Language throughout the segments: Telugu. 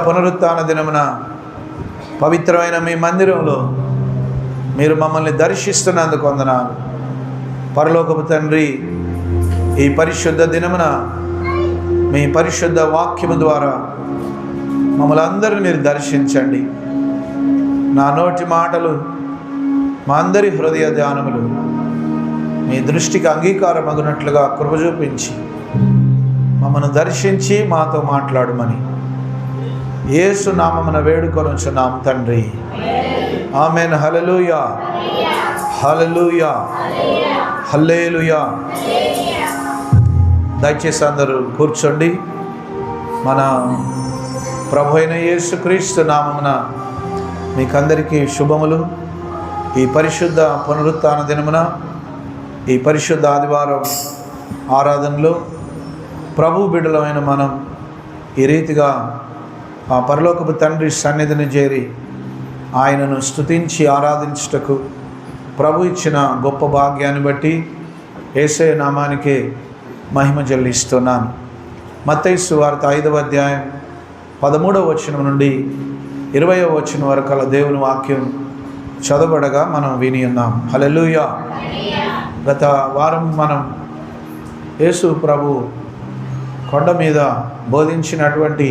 పునరుత్థాన దినమున పవిత్రమైన మీ మందిరంలో మీరు మమ్మల్ని దర్శిస్తున్నందుకు వందనాలు. పరలోకపు తండ్రి, ఈ పరిశుద్ధ దినమున మీ పరిశుద్ధ వాక్యము ద్వారా మమ్మల్ని అందరినీ మీరు దర్శించండి. నా నోటి మాటలు, మా అందరి హృదయ ధ్యానములు మీ దృష్టికి అంగీకారమగునట్లుగా కృప చూపించి మమ్మల్ని దర్శించి మాతో మాట్లాడమని యేసు నామమున వేడుకొనుచున్నాం తండ్రి. ఆమేన్. హల్లెలూయా, హల్లెలూయా, హల్లెలూయా. దయచేసి అందరూ కూర్చోండి. మన ప్రభు అయిన యేసుక్రీస్తు నామమున మీకందరికీ శుభములు. ఈ పరిశుద్ధ పునరుత్థాన దినమున, ఈ పరిశుద్ధ ఆదివారం ఆరాధనలో ప్రభు బిడ్డలమైన మనం ఈ రీతిగా ఆ పరలోకపు తండ్రి సన్నిధిని చేరి ఆయనను స్తుతించి ఆరాధించుటకు ప్రభు ఇచ్చిన గొప్ప భాగ్యాన్ని బట్టి యేసయ్య నామానికే మహిమ చెల్లిస్తున్నాను. మత్తయి సువార్త 5వ అధ్యాయం 13వ వచనం నుండి 20వ వచనం వరకు అలా దేవుని వాక్యం చదవబడగా మనం విని ఉన్నాం. హల్లెలూయా. గత వారం మనం యేసు ప్రభు కొండ మీద బోధించినటువంటి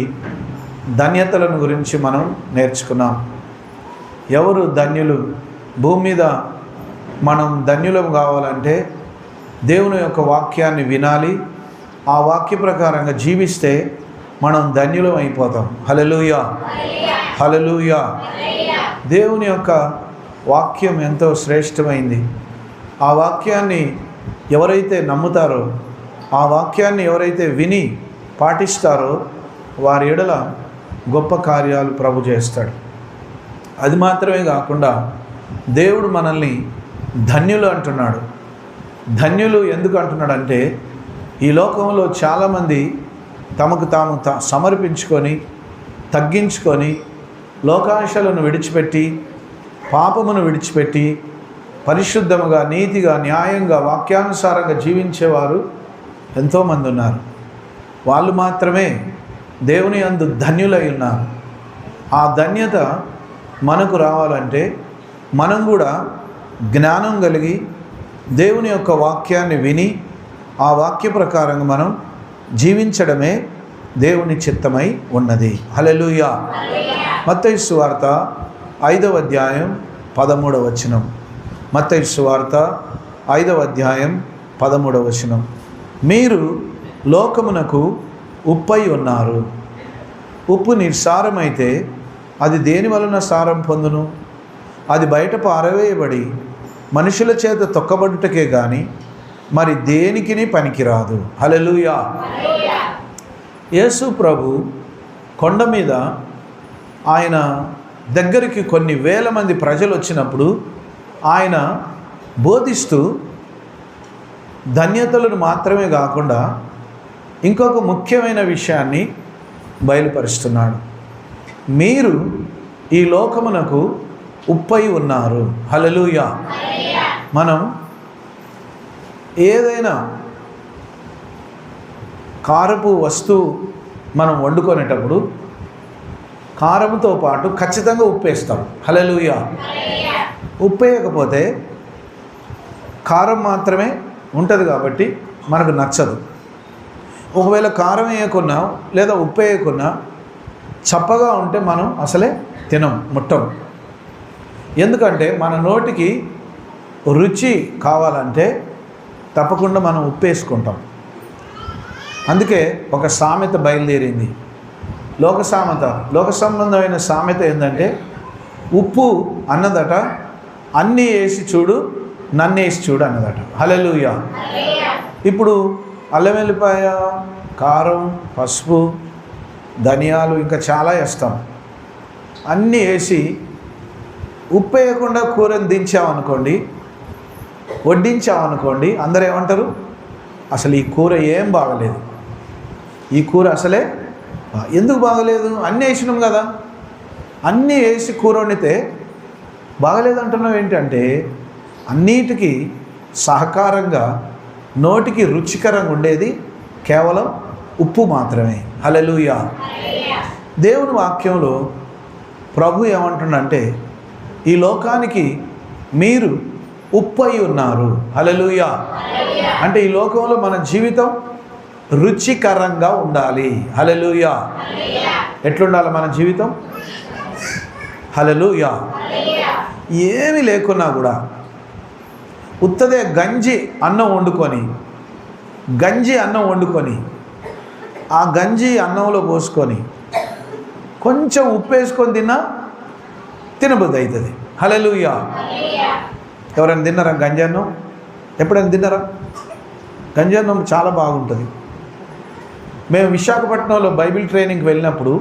ధన్యతలను గురించి మనం నేర్చుకున్నాం. ఎవరు ధన్యులు? భూమి మీద మనం ధన్యులం కావాలంటే దేవుని యొక్క వాక్యాన్ని వినాలి. ఆ వాక్య ప్రకారంగా జీవిస్తే మనం ధన్యులం అయిపోతాం. హల్లెలూయా, హల్లెలూయా. దేవుని యొక్క వాక్యం ఎంతో శ్రేష్టమైంది. ఆ వాక్యాన్ని ఎవరైతే నమ్ముతారో, ఆ వాక్యాన్ని ఎవరైతే విని పాటిస్తారో వారి ఎడల గొప్ప కార్యాలు ప్రభు చేస్తాడు. అది మాత్రమే కాకుండా దేవుడు మనల్ని ధన్యులు అంటున్నాడు. ధన్యులు ఎందుకు అంటున్నాడంటే, ఈ లోకంలో చాలామంది తమకు తాము సమర్పించుకొని తగ్గించుకొని లోకాశలను విడిచిపెట్టి పాపమును విడిచిపెట్టి పరిశుద్ధముగా, నీతిగా, న్యాయంగా, వాక్యానుసారంగా జీవించేవారు ఎంతోమంది ఉన్నారు. వాళ్ళు మాత్రమే దేవుని యందు ధన్యులై ఉన్నారు. ఆ ధన్యత మనకు రావాలంటే మనం కూడా జ్ఞానం కలిగి దేవుని యొక్క వాక్యాన్ని విని ఆ వాక్య ప్రకారంగా మనం జీవించడమే దేవుని చిత్తమై ఉన్నది. హల్లెలూయా. మత్తయి సువార్త 5వ అధ్యాయం 13వ వచనం. మత్తయి సువార్త 5వ అధ్యాయం 13వ వచనం. మీరు లోకమునకు ఉప్పై ఉన్నారు. ఉప్పు నిస్సారమైతే అది దేని వలన సారం పొందును? అది బయట పారవేయబడి మనుషుల చేత తొక్కబడుటకే కానీ మరి దేనికిని పనికిరాదు. హల్లెలూయా. యేసు ప్రభు కొండ మీద ఆయన దగ్గరికి కొన్ని వేల మంది ప్రజలు వచ్చినప్పుడు ఆయన బోధిస్తూ ధన్యతలను మాత్రమే కాకుండా ఇంకొక ముఖ్యమైన విషయాన్ని బయలుపరుస్తున్నాడు. మీరు ఈ లోకమునకు ఉప్పై ఉన్నారు. హల్లెలూయా. మనం ఏదైనా కారపు వస్తువు మనం వండుకునేటప్పుడు కారంతో పాటు ఖచ్చితంగా ఉప్పు వేస్తాం. హల్లెలూయా. ఉప్పు వేయకపోతే కారం మాత్రమే ఉంటుంది కాబట్టి మనకు నచ్చదు. ఒకవేళ కారం వేయకున్నా లేదా ఉప్పు వేయకున్నా చప్పగా ఉంటే మనం అసలే ముట్టం. ఎందుకంటే మన నోటికి రుచి కావాలంటే తప్పకుండా మనం ఉప్పు వేసుకుంటాం. అందుకే ఒక సామెత బయలుదేరింది, లోక సంబంధమైన సామెత ఏంటంటే, ఉప్పు అన్నదట అన్నీ వేసి చూడు, నన్ను వేసి చూడు అన్నదట. హల్లెలూయా. ఇప్పుడు అల్లం వెల్లిపాయ, కారం, పసుపు, ధనియాలు ఇంకా చాలా వేస్తాం. అన్నీ వేసి ఉప్పు వేయకుండా కూరని దించామనుకోండి, వడ్డించామనుకోండి, అందరూ ఏమంటారు? అసలు ఈ కూర ఏం బాగలేదు, ఈ కూర అసలే ఎందుకు బాగలేదు? అన్నీ వేసినాం కదా. అన్నీ వేసి కూర వండితే బాగలేదు అంటున్నాం ఏంటంటే, అన్నిటికీ సహకారంగా నోటికి రుచికరంగా ఉండేది కేవలం ఉప్పు మాత్రమే. హల్లెలూయా. దేవుని వాక్యంలో ప్రభు ఏమంటుండంటే, ఈ లోకానికి మీరు ఉప్పు అయి ఉన్నారు. హల్లెలూయా. అంటే ఈ లోకంలో మన జీవితం రుచికరంగా ఉండాలి. హల్లెలూయా. ఎట్లుండాలి మన జీవితం? హల్లెలూయా. ఏమీ లేకున్నా కూడా ఉత్తదే గంజి అన్నం వండుకొని ఆ గంజి అన్నంలో పోసుకొని కొంచెం ఉప్పు వేసుకొని తినబుద్ధి అవుతుంది. హల్లెలూయా. ఎవరైనా తిన్నారా గంజి అన్నం? ఎప్పుడైనా తిన్నారా? గంజి అన్నం చాలా బాగుంటుంది. మేము విశాఖపట్నంలో బైబిల్ ట్రైనింగ్కి వెళ్ళినప్పుడు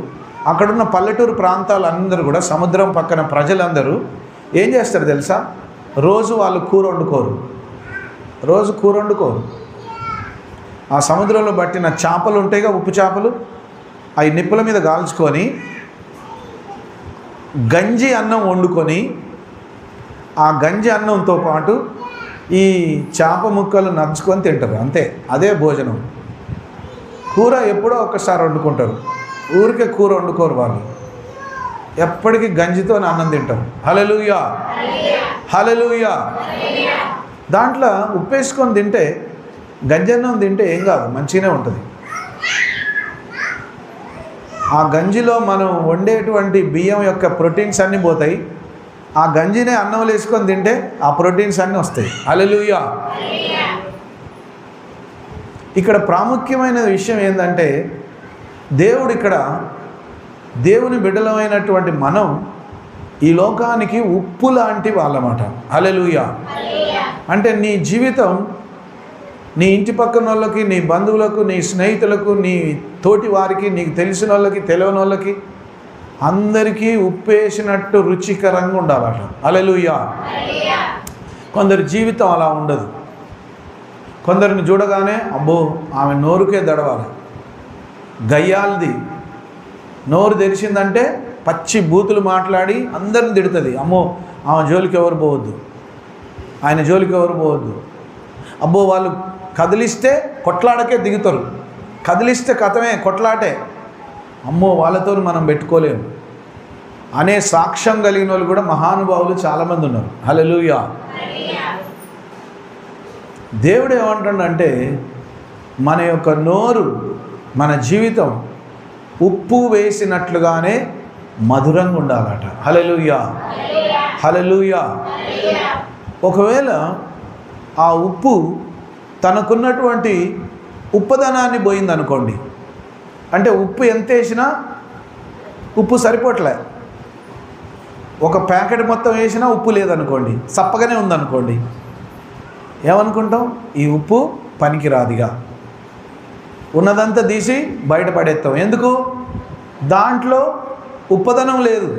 అక్కడున్న పల్లెటూరు ప్రాంతాలు అందరూ కూడా, సముద్రం పక్కన ప్రజలందరూ ఏం చేస్తారు తెలుసా? రోజు వాళ్ళు కూర వండుకోరు. ఆ సముద్రంలో పట్టిన చేపలు ఉంటాయిగా, ఉప్పు చేపలు, అవి నిప్పుల మీద కాల్చుకొని గంజి అన్నం వండుకొని ఆ గంజి అన్నంతో పాటు ఈ చేప ముక్కలు నంచుకొని తింటారు. అంతే, అదే భోజనం. కూర ఎప్పుడో ఒక్కసారి వండుకుంటారు, ఊరికే కూర వండుకోరు వాళ్ళు. ఎప్పటికీ గంజితో అన్నం తింటారు. హల్లెలూయా. హల్లెలూయా. దాంట్లో ఉప్పేసుకొని తింటే, గంజన్నం తింటే ఏం కాదు, మంచిగానే ఉంటుంది. ఆ గంజిలో మనం వండేటువంటి బియ్యం యొక్క ప్రోటీన్స్ అన్నీ పోతాయి. ఆ గంజినే అన్నంలో వేసుకొని తింటే ఆ ప్రోటీన్స్ అన్నీ వస్తాయి. హల్లెలూయా. ఇక్కడ ప్రాముఖ్యమైన విషయం ఏంటంటే, దేవుని బిడ్డలమైనటువంటి మనం ఈ లోకానికి ఉప్పు లాంటి వాళ్ళమాట. హల్లెలూయా. అంటే నీ జీవితం నీ ఇంటి పక్కన వాళ్ళకి, నీ బంధువులకు, నీ స్నేహితులకు, నీ తోటి వారికి, నీకు తెలిసిన వాళ్ళకి, తెలియని వాళ్ళకి అందరికీ ఉప్పేసినట్టు రుచికరంగా ఉండాలట. హల్లెలూయా. కొందరి జీవితం అలా ఉండదు. కొందరిని చూడగానే అబ్బో ఆమె నోరుకే దడవాలి, గయ్యాలది, నోరు తెరిచిందంటే పచ్చి బూతులు మాట్లాడి అందరిని తిడుతుంది. అమ్మో ఆమె జోలికి ఎవరు పోవద్దు, ఆయన జోలికి ఎవరు పోవద్దు. అబ్బో వాళ్ళు కదిలిస్తే కొట్లాడకే దిగుతారు, కదిలిస్తే కథమే కొట్లాటే, అమ్మో వాళ్ళతో మనం పెట్టుకోలేము అనే సాక్ష్యం కలిగిన వాళ్ళు కూడా మహానుభావులు చాలామంది ఉన్నారు. హల్లెలూయా. దేవుడు ఏమంటాడంటే, మన యొక్క నోరు, మన జీవితం ఉప్పు వేసినట్లుగానే మధురంగా ఉండాలట. హల్లెలూయా. హల్లెలూయా. ఒకవేళ ఆ ఉప్పు తనకున్నటువంటి ఉప్పదనాన్ని పోయిందనుకోండి, అంటే ఉప్పు ఎంత వేసినా ఉప్పు సరిపోవట్లే, ఒక ప్యాకెట్ మొత్తం వేసినా ఉప్పు లేదనుకోండి, సప్పగానే ఉందనుకోండి, ఏమనుకుంటాం? ఈ ఉప్పు పనికిరాదిగా, ఉన్నదంతా తీసి బయటపడేస్తాం. ఎందుకు? దాంట్లో ఉప్పదనం లేదు,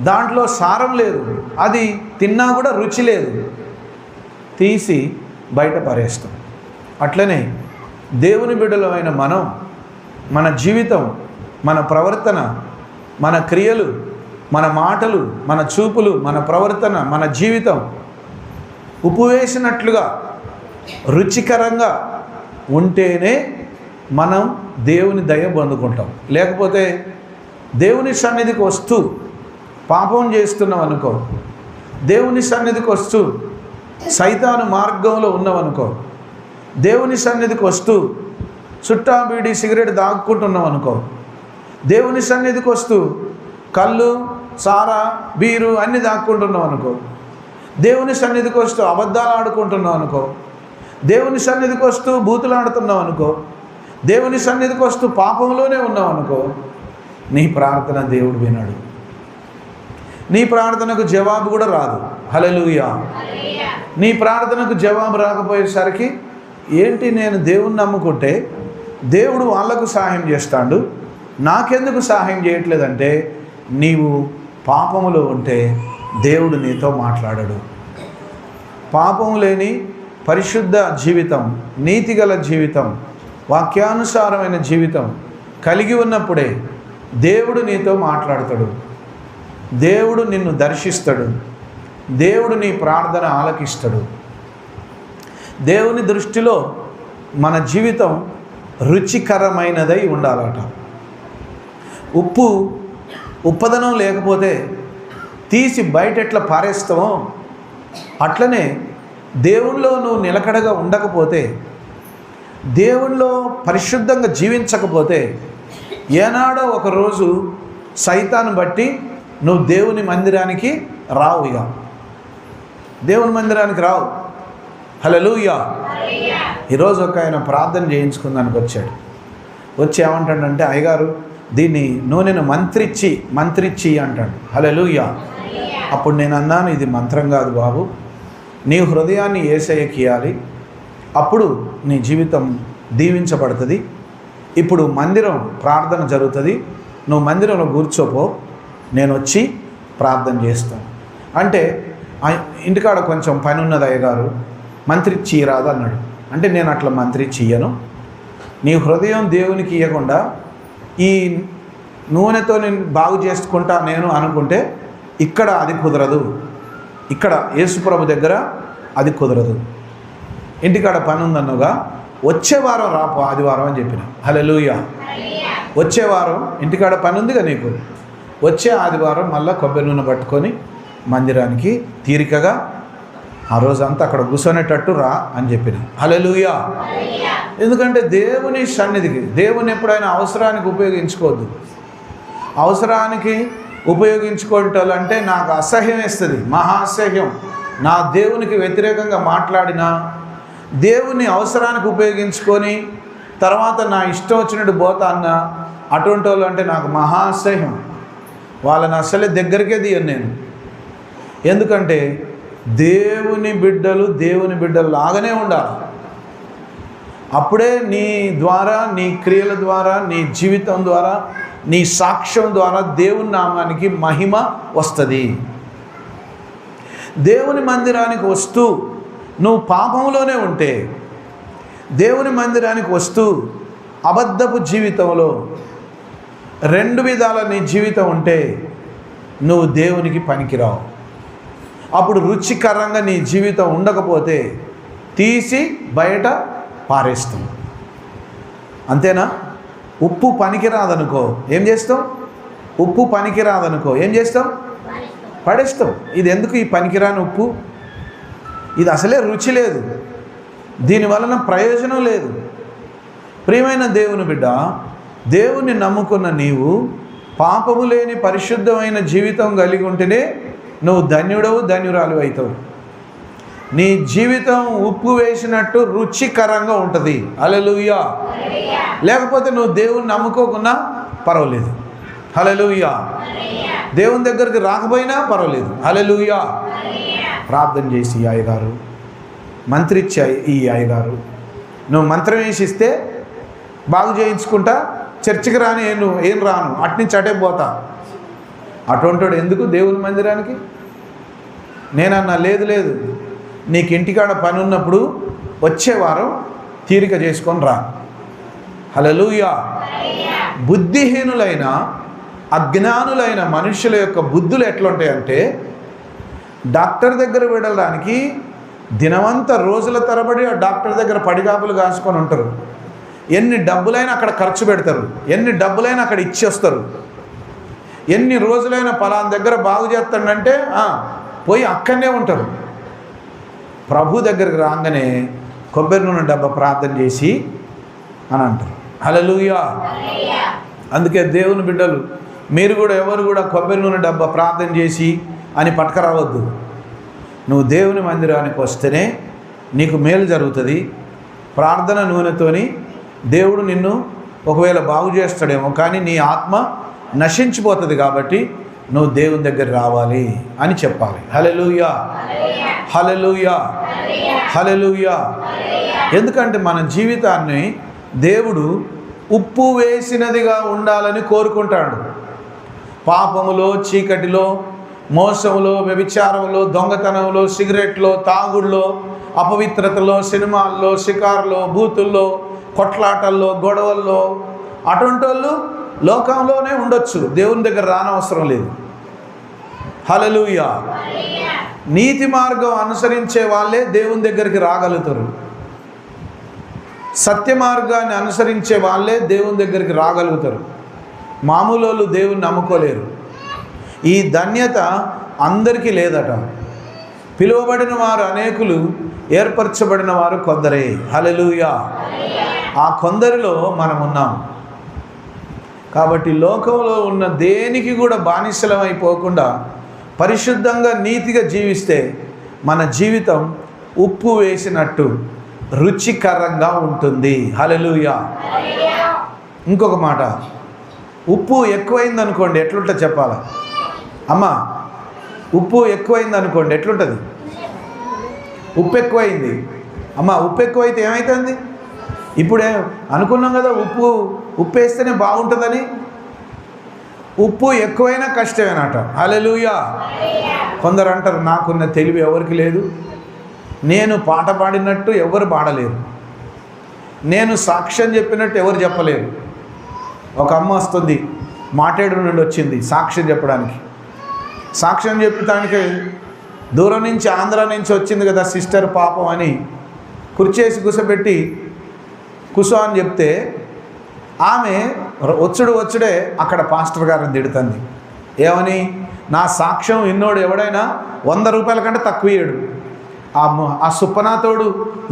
దాంట్లో సారం లేదు, అది తిన్నా కూడా రుచి లేదు, తీసి బయట పడేస్తాం. అట్లనే దేవుని బిడ్డలమైన మనం, మన జీవితం, మన ప్రవర్తన, మన క్రియలు, మన మాటలు, మన చూపులు, మన ప్రవర్తన, మన జీవితం ఉప్పు వేసినట్లుగా రుచికరంగా ఉంటేనే మనం దేవుని దయ పొందుకుంటాం. లేకపోతే దేవుని సన్నిధికి వస్తూ పాపం చేస్తున్నాం అనుకో, దేవుని సన్నిధికి వస్తూ సైతాను మార్గంలో ఉన్నామనుకో, దేవుని సన్నిధికి వస్తూ చుట్టా బీడి సిగరెట్ దాక్కుంటున్నాం అనుకో, దేవుని సన్నిధికి వస్తూ కళ్ళు, సారా, బీరు అన్నీ దాక్కుంటున్నాం అనుకో, దేవుని సన్నిధికి వస్తూ అబద్ధాలు ఆడుకుంటున్నాం అనుకో, దేవుని సన్నిధికి వస్తూ బూతులు ఆడుతున్నాం అనుకో, దేవుని సన్నిధికి వస్తూ పాపంలోనే ఉన్నాం అనుకో, నీ ప్రార్థన దేవుడు వినడు, నీ ప్రార్థనకు జవాబు కూడా రాదు. హల్లెలూయా. నీ ప్రార్థనకు జవాబు రాకపోయేసరికి ఏంటి, నేను దేవుణ్ణి నమ్ముకుంటే దేవుడు వాళ్ళకు సహాయం చేస్తాడు, నాకెందుకు సహాయం చేయట్లేదంటే, నీవు పాపములో ఉంటే దేవుడు నీతో మాట్లాడడు. పాపం లేని పరిశుద్ధ జీవితం, నీతిగల జీవితం, వాక్యానుసారమైన జీవితం కలిగి ఉన్నప్పుడే దేవుడు నీతో మాట్లాడతాడు, దేవుడు నిన్ను దర్శిస్తాడు, దేవుడు నీ ప్రార్థన ఆలకిస్తాడు. దేవుని దృష్టిలో మన జీవితం రుచికరమైనదై ఉండాలట. ఉప్పదనం లేకపోతే తీసి బయట ఎట్లా పారేస్తామో అట్లనే దేవుళ్ళో నువ్వు నిలకడగా ఉండకపోతే, దేవుళ్ళో పరిశుద్ధంగా జీవించకపోతే ఏనాడో ఒకరోజు సైతాను బట్టి నువ్వు దేవుని మందిరానికి రావు. ఇక దేవుని మందిరానికి రావు. హల్లెలూయా. ఈరోజు ఒక ఆయన ప్రార్థన చేయించుకుందానికి వచ్చాడు. వచ్చి ఏమంటాడంటే, అయ్యగారు దీన్ని నూనెను మంత్రిచ్చి అంటాడు. హల్లెలూయా. అప్పుడు నేను అన్నాను, ఇది మంత్రం కాదు బాబు, నీ హృదయాన్ని యేసయ్యకి ఇయ్యాలి, అప్పుడు నీ జీవితం దీవించబడుతుంది. ఇప్పుడు మందిరం ప్రార్థన జరుగుతుంది, నువ్వు మందిరంలో కూర్చోపో, నేను వచ్చి ప్రార్థన చేస్తాను అంటే, ఇంటికాడ కొంచెం పని ఉన్నది అయ్యగారు, మంత్రిచ్చి రాదు అన్నాడు. అంటే నేను అట్లా మంత్రిచ్చి ఇయ్యను. నీ హృదయం దేవునికి ఇవ్వకుండా ఈ నూనెతో నేను బాగు చేసుకుంటా నేను అనుకుంటే ఇక్కడ అది కుదరదు, ఇక్కడ యేసుప్రభు దగ్గర అది కుదరదు. ఇంటికాడ పని ఉందన్నగా వచ్చే వారం రాపో, ఆదివారం అని చెప్పిన. హల్లెలూయా. వచ్చే వారం ఇంటికాడ పని ఉందిగా నీకు, వచ్చే ఆదివారం మళ్ళీ కొబ్బరి నూనె పట్టుకొని మందిరానికి తీరికగా ఆ రోజంతా అక్కడ కూర్చొనేటట్టు రా అని చెప్పిన. హల్లెలూయా. ఎందుకంటే దేవుని సన్నిధికి, దేవుని ఎప్పుడైనా అవసరానికి ఉపయోగించుకోవద్దు. అవసరానికి ఉపయోగించుకోవటాలంటే నాకు అసహ్యం వేస్తుంది, మహా అసహ్యం. నా దేవునికి వ్యతిరేకంగా మాట్లాడినా, దేవుని అవసరానికి ఉపయోగించుకొని తర్వాత నా ఇష్టం వచ్చినట్టు పోతా అన్న అటువంటి వాళ్ళు అంటే నాకు మహా అసహ్యం. వాళ్ళని అసలే దగ్గరికే తీయను నేను. ఎందుకంటే దేవుని బిడ్డలు లాగానే ఉండాలి. అప్పుడే నీ ద్వారా, నీ క్రియల ద్వారా, నీ జీవితం ద్వారా, నీ సాక్ష్యం ద్వారా దేవుని నామానికి మహిమ వస్తుంది. దేవుని మందిరానికి వస్తూ నువ్వు పాపంలోనే ఉంటే, దేవుని మందిరానికి వస్తూ అబద్ధపు జీవితంలో రెండు విధాల నీ జీవితం ఉంటే నువ్వు దేవునికి పనికిరావు. అప్పుడు రుచికరంగా నీ జీవితం ఉండకపోతే తీసి బయట పారేస్తాం. అంతేనా? ఉప్పు పనికిరాదనుకో ఏం చేస్తాం? ఉప్పు పనికిరాదనుకో ఏం చేస్తాం? పడేస్తాం. ఇది ఎందుకు ఈ పనికిరాని ఉప్పు? ఇది అసలే రుచి లేదు, దీనివలన ప్రయోజనం లేదు. ప్రియమైన దేవుని బిడ్డ, దేవుని నమ్ముకున్న నీవు పాపము లేని పరిశుద్ధమైన జీవితం కలిగి ఉంటేనే నువ్వు ధన్యుడవు, ధన్యురాలు అవుతావు. నీ జీవితం ఉప్పు వేసినట్టు రుచికరంగా ఉంటుంది. హల్లెలూయా. లేకపోతే నువ్వు దేవుని నమ్ముకోకున్నా పర్వాలేదు. హల్లెలూయా. దేవుని దగ్గరికి రాకపోయినా పర్వాలేదు. హల్లెలూయా. ప్రార్థన చేసి అయ్యగారు మంత్రిచ్చాయి, ఈ అయ్యగారు నువ్వు మంత్రం వేసిస్తే బాగు చేయించుకుంటా, చర్చికి రాని ఏం రాను, అట్నుంచి అటే పోతా. అటువంటివాడు ఎందుకు దేవుని మందిరానికి? నేనన్నా లేదు, నీకు ఇంటికాడ పని ఉన్నప్పుడు వచ్చే వారం తీరిక చేసుకొని రా. హల్లెలూయా. బుద్ధిహీనులైన, అజ్ఞానులైన మనుషుల యొక్క బుద్ధులు ఎట్లుంటాయంటే, డాక్టర్ దగ్గర వెళ్ళడానికి దినమంతా రోజుల తరబడి ఆ డాక్టర్ దగ్గర పడిగాపులు కాసుకొని ఉంటారు. ఎన్ని డబ్బులైనా అక్కడ ఖర్చు పెడతారు, ఎన్ని డబ్బులైనా అక్కడ ఇచ్చేస్తారు. ఎన్ని రోజులైనా పలానా దగ్గర బాగు చేస్తాడంటే పోయి అక్కడనే ఉంటారు. ప్రభు దగ్గరికి రాగానే కొబ్బరి నూనె డబ్బా ప్రార్థన చేసి అని అంటారు. హల్లెలూయా. అందుకే దేవుని బిడ్డలు మీరు కూడా ఎవరు కూడా కొబ్బరి నూనె డబ్బా ప్రార్థన చేసి అని పట్టుకరావద్దు. నువ్వు దేవుని మందిరానికి వస్తేనే నీకు మేలు జరుగుతుంది. ప్రార్థన నూనెతోని దేవుడు నిన్ను ఒకవేళ బాగు చేస్తాడేమో, కానీ నీ ఆత్మ నశించిపోతుంది. కాబట్టి నువ్వు దేవుని దగ్గర రావాలి అని చెప్పాలి. హల్లెలూయా, హల్లెలూయా, హల్లెలూయా. ఎందుకంటే మన జీవితాన్ని దేవుడు ఉప్పు వేసినదిగా ఉండాలని కోరుకుంటాడు. పాపములో, చీకటిలో, మోసంలో, వ్యభిచారంలో, దొంగతనంలో, సిగరెట్లో, తాగుడులో, అపవిత్రతలో, సినిమాల్లో, షికారులో, బూతుల్లో, కొట్లాటల్లో, గొడవల్లో అటువంటి వాళ్ళు లోకంలోనే ఉండొచ్చు, దేవుని దగ్గర రానవసరం లేదు. హల్లెలూయా. నీతి మార్గం అనుసరించే వాళ్ళే దేవుని దగ్గరికి రాగలుగుతారు. సత్య మార్గాన్ని అనుసరించే వాళ్ళే దేవుని దగ్గరికి రాగలుగుతారు. మామూలు వాళ్ళు దేవుని నమ్ముకోలేరు. ఈ ధన్యత అందరికీ లేదట. పిలువబడిన వారు అనేకులు, ఏర్పరచబడిన వారు కొందరే. హల్లెలూయా. ఆ కొందరిలో మనం ఉన్నాం. కాబట్టి లోకంలో ఉన్న దేనికి కూడా బానిసలం అయిపోకుండా పరిశుద్ధంగా నీతిగా జీవిస్తే మన జీవితం ఉప్పు వేసినట్టు రుచికరంగా ఉంటుంది. హల్లెలూయా. ఇంకొక మాట, ఉప్పు ఎక్కువైంది అనుకోండి ఎట్లుంటుంది చెప్పాలా? అమ్మ, ఉప్పు ఎక్కువైంది అనుకోండి ఎట్లుంటుంది? ఉప్పు ఎక్కువైంది అమ్మ, ఉప్పు ఎక్కువైతే ఏమవుతుంది? ఇప్పుడే అనుకున్నాం కదా ఉప్పు వేస్తేనే బాగుంటుందని. ఉప్పు ఎక్కువైనా కష్టమేనట. హల్లెలూయా. కొందరు అంటారు నాకున్న తెలివి ఎవరికి లేదు, నేను పాట పాడినట్టు ఎవరు పాడలేరు, నేను సాక్ష్యం చెప్పినట్టు ఎవరు చెప్పలేరు. ఒక అమ్మ వస్తుంది, మాటేడు నుండి వచ్చింది సాక్ష్యం చెప్పడానికి. సాక్ష్యం చెప్పడానికి దూరం నుంచి ఆంధ్ర నుంచి వచ్చింది కదా సిస్టర్ పాపం అని కుర్చేసి కూసబెట్టి కుసో అని చెప్తే ఆమె వచ్చుడే అక్కడ పాస్టర్ గారిని తిడుతుంది. ఏమని? నా సాక్ష్యం విన్నోడు ఎవడైనా 100 రూపాయల కంటే తక్కువ ఇయ్యడు. ఆ సుప్పనాథోడు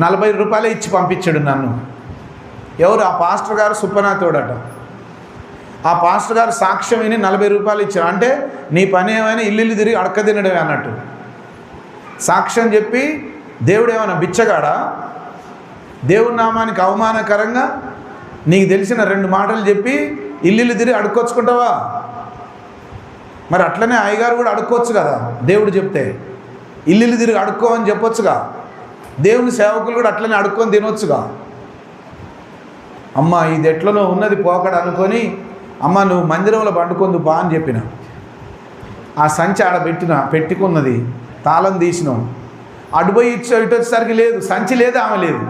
40 రూపాయలే ఇచ్చి పంపించాడు నన్ను. ఎవరు? ఆ పాస్టర్ గారు సుప్పనాథోడట. ఆ పాస్టర్ గారు సాక్ష్యం విని 40 రూపాయలు ఇచ్చారు. అంటే నీ పని ఏమైనా ఇల్లు తిరిగి అడక తినడమే అన్నట్టు. సాక్ష్యం చెప్పి దేవుడు ఏమైనా బిచ్చగాడా? దేవుడి నామానికి అవమానకరంగా నీకు తెలిసిన 2 మాటలు చెప్పి ఇల్లు తిరిగి అడుక్కొచ్చుకుంటావా? మరి అట్లనే అయ్యగారు కూడా అడుక్కోవచ్చు కదా. దేవుడు చెప్తే ఇల్లు తిరిగి అడుక్కో అని చెప్పొచ్చుగా. దేవుని సేవకులు కూడా అట్లనే అడుక్కొని తినొచ్చుగా. అమ్మ ఇది ఎట్లనో ఉన్నది పోకడ అనుకొని, అమ్మ నువ్వు మందిరంలో పండుకొందు బా అని చెప్పిన. ఆ సంచి ఆడ పెట్టుకున్నది, తాళం తీసినాం. అటుపోయి ఇటు వచ్చేసరికి లేదు, సంచి లేదు, ఆమె లేదు.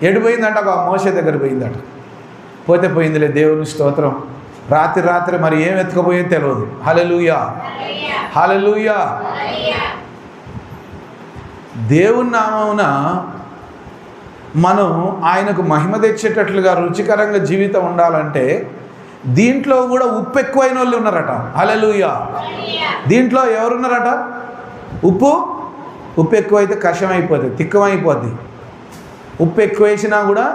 ఎడిపోయిందంట? ఒక మోషే దగ్గర పోయిందట. పోతే పోయిందిలే, దేవుని స్తోత్రం. రాత్రి మరి ఏం ఎత్తుకపోయేది తెలియదు. హల్లెలూయా. హల్లెలూయా. దేవుని నామమున మనం ఆయనకు మహిమ తెచ్చేటట్లుగా రుచికరంగా జీవితం ఉండాలంటే దీంట్లో కూడా ఉప్పు ఎక్కువైన వాళ్ళు ఉన్నారట. హల్లెలూయా. దీంట్లో ఎవరున్నారట? ఉప్పు ఎక్కువైతే కషం అయిపోతుంది, తిక్కమైపోద్ది. ఉప్పు ఎక్కువ వేసినా కూడా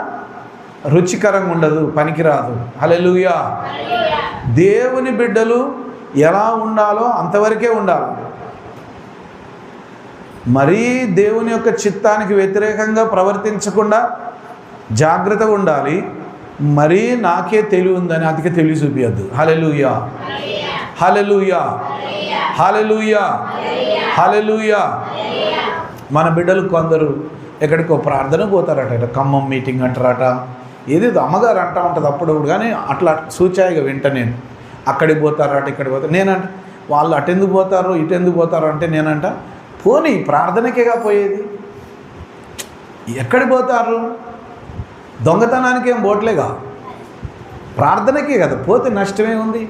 రుచికరంగా ఉండదు, పనికిరాదు. హల్లెలూయా. దేవుని బిడ్డలు ఎలా ఉండాలో అంతవరకే ఉండాలి. మరీ దేవుని యొక్క చిత్తానికి వ్యతిరేకంగా ప్రవర్తించకుండా జాగ్రత్తగా ఉండాలి. మరీ నాకే తెలివి ఉందని అతికి తెలివి చూపించద్దు. హల్లెలూయా. హల్లెలూయా. హల్లెలూయా. హల్లెలూయా. మన బిడ్డలు కొందరు ఎక్కడికో ప్రార్థన పోతారట, ఖమ్మం మీటింగ్ అంటారట, ఏదేదో అమ్మగారు అంటూ ఉంటుంది అప్పుడు. కానీ అట్లా సూచాయిగా వింట నేను. అక్కడికి పోతారట, ఇక్కడికి పోతారు. నేనంట వాళ్ళు అటెందుకు పోతారు ఇటెందుకు పోతారు అంటే నేనంట పోనీ ప్రార్థనకేగా పోయేది, ఎక్కడికి పోతారు? దొంగతనానికి ఏం పోవట్లేగా, ప్రార్థనకే కదా. పోతే నష్టమే ఉంది?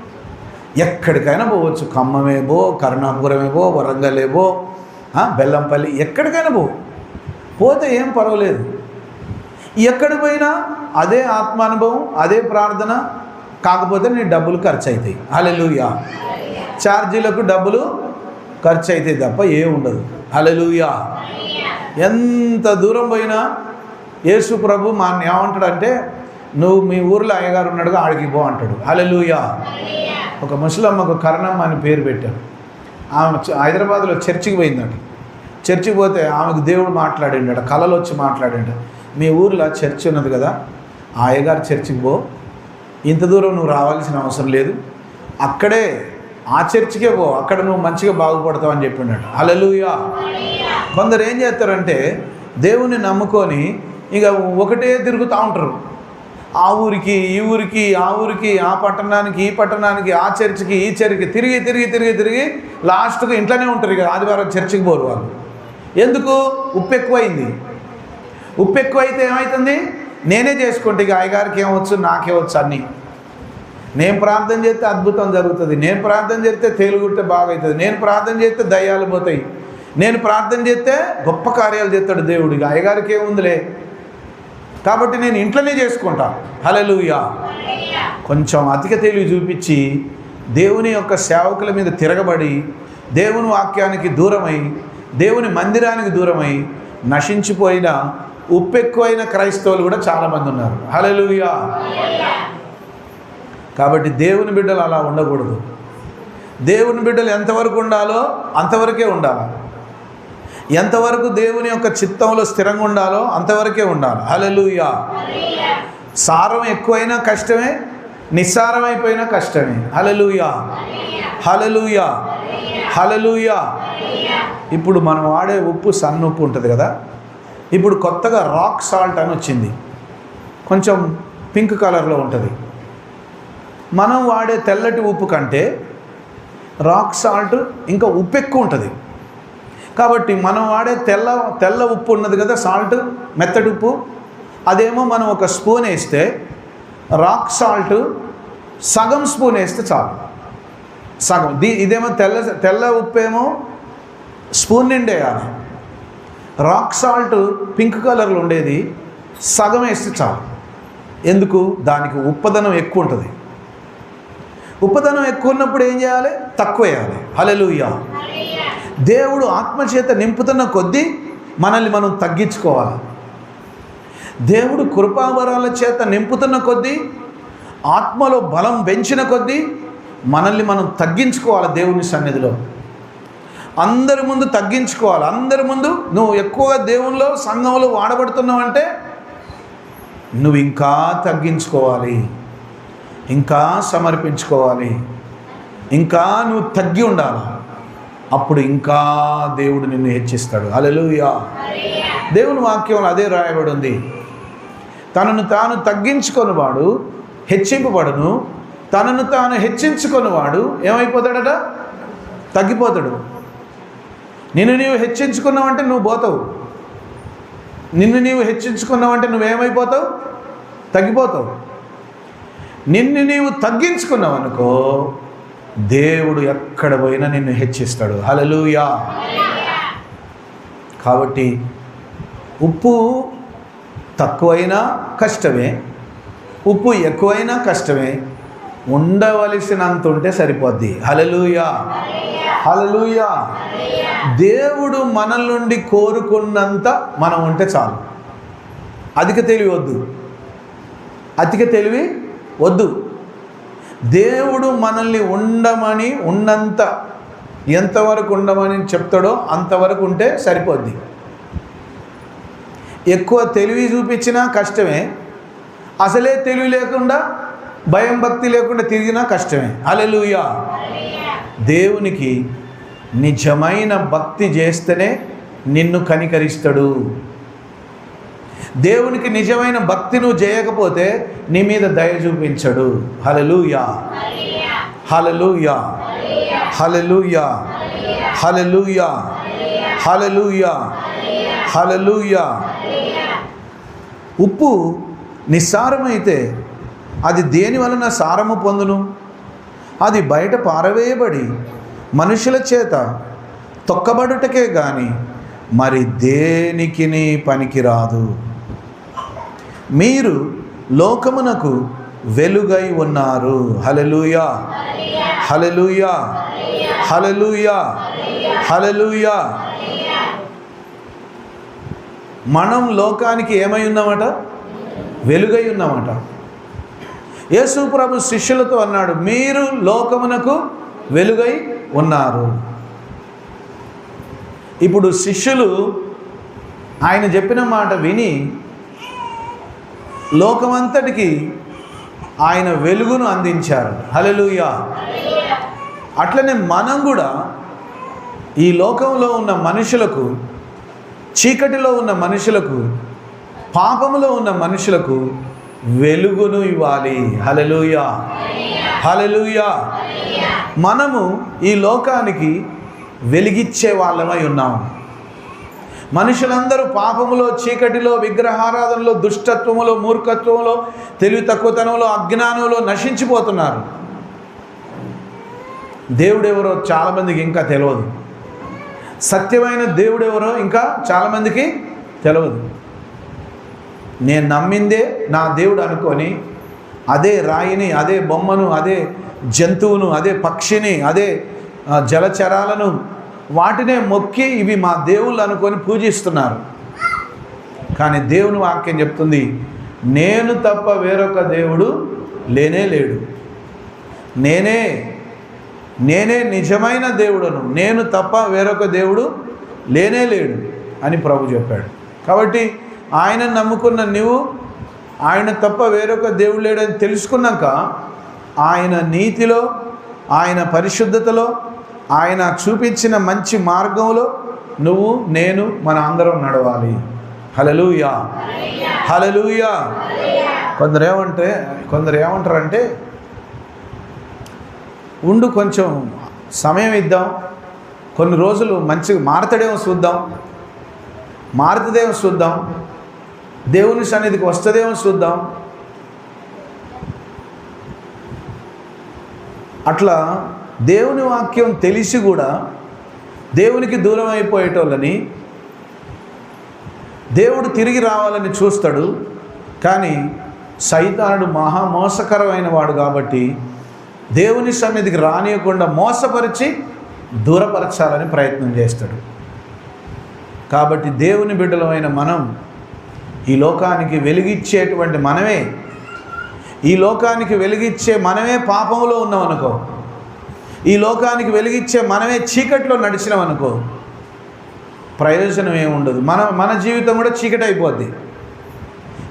ఎక్కడికైనా పోవచ్చు. ఖమ్మమే పో, కరుణాపురమే పో, వరంగలే పో, బెల్లంపల్లి, ఎక్కడికైనా పోతే ఏం పర్వాలేదు. ఎక్కడికి పోయినా అదే ఆత్మానుభవం, అదే ప్రార్థన. కాకపోతే నీ డబ్బులు ఖర్చు అవుతాయి. హల్లెలూయా. ఛార్జీలకు డబ్బులు ఖర్చు అవుతాయి తప్ప ఏం ఉండదు. హల్లెలూయా. ఎంత దూరం పోయినా యేసు ప్రభు మా ఏమంటాడంటే నువ్వు మీ ఊర్లో అయ్యగారు ఉన్నాడుగా ఆడికి పో అంటాడు. హల్లెలూయా. ఒక ముసలమ్మకు కరణమ్మ అని పేరు పెట్టారు. ఆమె హైదరాబాద్లో చర్చికి పోయిందట. చర్చికి పోతే ఆమెకు దేవుడు మాట్లాడిండట, కళలు వచ్చి మాట్లాడిండ. మీ ఊర్లో చర్చి ఉన్నది కదా, ఆ అయ్యగారు చర్చికి పో, ఇంత దూరం నువ్వు రావాల్సిన అవసరం లేదు, అక్కడే ఆ చర్చికే పో, అక్కడ నువ్వు మంచిగా బాగుపడతావు అని చెప్పిండట. హల్లెలూయా. కొందరు ఏం చేస్తారంటే దేవుని నమ్ముకొని ఇక ఒకటే తిరుగుతూ ఉంటారు. ఆ ఊరికి ఈ ఊరికి, ఆ ఊరికి ఆ పట్టణానికి ఈ పట్టణానికి, ఆ చర్చికి ఈ చర్చికి తిరిగి తిరిగి తిరిగి తిరిగి లాస్ట్కు ఇంట్లోనే ఉంటారు. ఇక ఆదివారం చర్చికి పోరు వాళ్ళు. ఎందుకు? ఉప్పు ఎక్కువైంది. ఉప్పు ఎక్కువైతే ఏమవుతుంది? నేనే చేసుకుంటే ఇక అయ్యగారికి ఏమవచ్చు, నాకేవచ్చు అన్నీ. నేను ప్రార్థన చేస్తే అద్భుతం జరుగుతుంది, నేను ప్రార్థన చేస్తే తేలుగుంటే బాగవుతుంది, నేను ప్రార్థన చేస్తే దయ్యాలు పోతాయి, నేను ప్రార్థన చేస్తే గొప్ప కార్యాలు చేస్తాడు దేవుడు. ఇక అయ్యగారికి ఏముందిలే, కాబట్టి నేను ఇంట్లోనే చేసుకుంటా. హల్లెలూయా. కొంచెం అధిక తెలివి చూపించి దేవుని యొక్క సేవకుల మీద తిరగబడి దేవుని వాక్యానికి దూరమై దేవుని మందిరానికి దూరమై నశించిపోయిన ఉప్పెక్కువైన క్రైస్తవులు కూడా చాలామంది ఉన్నారు. హల్లెలూయా. కాబట్టి దేవుని బిడ్డలు అలా ఉండకూడదు. దేవుని బిడ్డలు ఎంతవరకు ఉండాలో అంతవరకే ఉండాలి. ఎంతవరకు దేవుని యొక్క చిత్తంలో స్థిరంగా ఉండాలో అంతవరకే ఉండాలి. హల్లెలూయా. సారం ఎక్కువైనా కష్టమే, నిస్సారం అయిపోయినా కష్టమే. హల్లెలూయా. హల్లెలూయా. హల్లెలూయా. ఇప్పుడు మనం వాడే ఉప్పు సన్న ఉప్పు ఉంటుంది కదా, ఇప్పుడు కొత్తగా రాక్ సాల్ట్ అని వచ్చింది, కొంచెం పింక్ కలర్లో ఉంటుంది. మనం వాడే తెల్లటి ఉప్పు కంటే రాక్ సాల్ట్ ఇంకా ఉప్పు ఎక్కువ ఉంటుంది. కాబట్టి మనం వాడే తెల్ల ఉప్పు ఉన్నది కదా, సాల్ట్ మెత్తటి ఉప్పు, అదేమో మనం ఒక స్పూన్ వేస్తే రాక్ సాల్ట్ సగం స్పూన్ వేస్తే చాలు, సగం. ఇదేమో తెల్ల ఉప్పు ఏమో స్పూన్ నిండా వేయాలి. రాక్ సాల్ట్ పింక్ కలర్లో ఉండేది సగం వేస్తే చాలు. ఎందుకు? దానికి ఉప్పదనం ఎక్కువ ఉంటుంది. ఉప్పదనం ఎక్కువ ఉన్నప్పుడు ఏం చేయాలి? తక్కువ వేయాలి. హల్లెలూయా. దేవుడు ఆత్మచేత నింపుతున్న కొద్దీ మనల్ని మనం తగ్గించుకోవాలి. దేవుడు కృపావరాల చేత నింపుతున్న కొద్దీ, ఆత్మలో బలం పెంచిన కొద్దీ మనల్ని మనం తగ్గించుకోవాలి. దేవుని సన్నిధిలో అందరి ముందు తగ్గించుకోవాలి. అందరి ముందు నువ్వు ఎక్కువగా దేవునిలో సంఘంలో వాడబడుతున్నావంటే నువ్వు ఇంకా తగ్గించుకోవాలి, ఇంకా సమర్పించుకోవాలి, ఇంకా నువ్వు తగ్గి ఉండాలి. అప్పుడు ఇంకా దేవుడు నిన్ను హెచ్చిస్తాడు. హల్లెలూయా. దేవుని వాక్యంలో అదే రాయబడి ఉంది. తనను తాను తగ్గించుకొనివాడు హెచ్చింపబడును, తనను తాను హెచ్చించుకున్నవాడు ఏమైపోతాడట? తగ్గిపోతాడు. నిన్ను నీవు హెచ్చించుకున్నావంటే నువ్వు పోతావు. నిన్ను నీవు హెచ్చించుకున్నావంటే నువ్వేమైపోతావు? తగ్గిపోతావు. నిన్ను నీవు తగ్గించుకున్నావు అనుకో, దేవుడు ఎక్కడ పోయినా నిన్ను హెచ్చిస్తాడు. హల్లెలూయా. కాబట్టి ఉప్పు తక్కువైనా కష్టమే, ఉప్పు ఎక్కువైనా కష్టమే, ఉండవలసినంత ఉంటే సరిపోద్ది. హల్లెలూయా. హల్లెలూయా. దేవుడు మన నుండి కోరుకున్నంత మనం ఉంటే చాలు. అధిక తెలివి వద్దు, అధిక తెలివి వద్దు. దేవుడు మనల్ని ఉండమని ఉన్నంత, ఎంతవరకు ఉండమని చెప్తాడో అంతవరకు ఉంటే సరిపోద్ది. ఎక్కువ తెలివి చూపించినా కష్టమే, అసలే తెలివి లేకుండా భయం భక్తి లేకుండా తిరిగినా కష్టమే. హల్లెలూయా. దేవునికి నిజమైన భక్తి చేస్తేనే నిన్ను కనికరిస్తాడు. దేవునికి నిజమైన భక్తి నువ్వు చేయకపోతే నీ మీద దయ చూపించడు. హల్లెలూయా. హల్లెలూయా. హల్లెలూయా. హల్లెలూయా. హల్లెలూయా. హల్లెలూయా. ఉప్పు నిస్సారమైతే అది దేని వలన సారము పొందును? అది బయట పారవేయబడి మనుషుల చేత తొక్కబడుటకే గాని మరి దేనికిని పనికిరాదు. మీరు లోకమునకు వెలుగై ఉన్నారు. హల్లెలూయా. హల్లెలూయా. హల్లెలూయా. హల్లెలూయా. మనం లోకానికి ఏమై ఉన్నామట? వెలుగై ఉన్నామట. యేసు ప్రభు శిష్యులతో అన్నాడు, మీరు లోకమునకు వెలుగై ఉన్నారు. ఇప్పుడు శిష్యులు ఆయన చెప్పిన మాట విని లోకమంతటికి ఆయన వెలుగును అందించారు. హల్లెలూయా. అట్లనే మనం కూడా ఈ లోకంలో ఉన్న మనుషులకు, చీకటిలో ఉన్న మనుషులకు, పాపములో ఉన్న మనుషులకు వెలుగును ఇవ్వాలి. హల్లెలూయా. హల్లెలూయా. మనము ఈ లోకానికి వెలిగిచ్చే వాళ్ళమై ఉన్నాము. మనుషులందరూ పాపములో, చీకటిలో, విగ్రహారాధనలో, దుష్టత్వములో, మూర్ఖత్వంలో, తెలివి తక్కువతనంలో, అజ్ఞానంలో నశించిపోతున్నారు. దేవుడెవరో చాలామందికి ఇంకా తెలియదు. సత్యమైన దేవుడెవరో ఇంకా చాలామందికి తెలియదు. నేను నమ్మిందే నా దేవుడు అనుకొని అదే రాయిని, అదే బొమ్మను, అదే జంతువును, అదే పక్షిని, అదే జలచరాలను వాటినే మొక్కి ఇవి మా దేవుళ్ళు అనుకొని పూజిస్తున్నారు. కానీ దేవుని వాక్యం చెప్తుంది, నేను తప్ప వేరొక దేవుడు లేనే లేడు. నేనే నిజమైన దేవుడను, నేను తప్ప వేరొక దేవుడు లేనే లేడు అని ప్రభు చెప్పాడు. కాబట్టి ఆయన నమ్ముకున్న నీవు ఆయన తప్ప వేరొక దేవుడు లేడని తెలుసుకున్నాక ఆయన నీతిలో, ఆయన పరిశుద్ధతలో, ఆయన చూపించిన మంచి మార్గంలో నువ్వు నేను మన అందరం నడవాలి. హల్లెలూయా, హల్లెలూయా. కొందరు ఏమంటారంటే ఉండు, కొంచెం సమయం ఇద్దాం, కొన్ని రోజులు మంచిగా మారుతాడేమో చూద్దాం, మారుతుందేమో చూద్దాం, దేవుని సన్నిధికి వస్తుందేమో చూద్దాం. అట్లా దేవుని వాక్యం తెలిసి కూడా దేవునికి దూరం అయిపోయేటోళ్ళని దేవుడు తిరిగి రావాలని చూస్తాడు. కానీ సైతానుడు మహా మోసకరమైన వాడు కాబట్టి దేవుని సన్నిధికి రానియకుండా మోసపరిచి దూరపరచాలని ప్రయత్నం చేస్తాడు. కాబట్టి దేవుని బిడ్డలమైన మనం, ఈ లోకానికి వెలిగిచ్చేటువంటి మనమే, ఈ లోకానికి వెలిగిచ్చే మనమే పాపంలో ఉన్నామనుకో, ఈ లోకానికి వెలిగిచ్చే మనమే చీకట్లో నడిచినామనుకో, ప్రయోజనం ఏముండదు. మన జీవితం కూడా చీకటి అయిపోద్ది.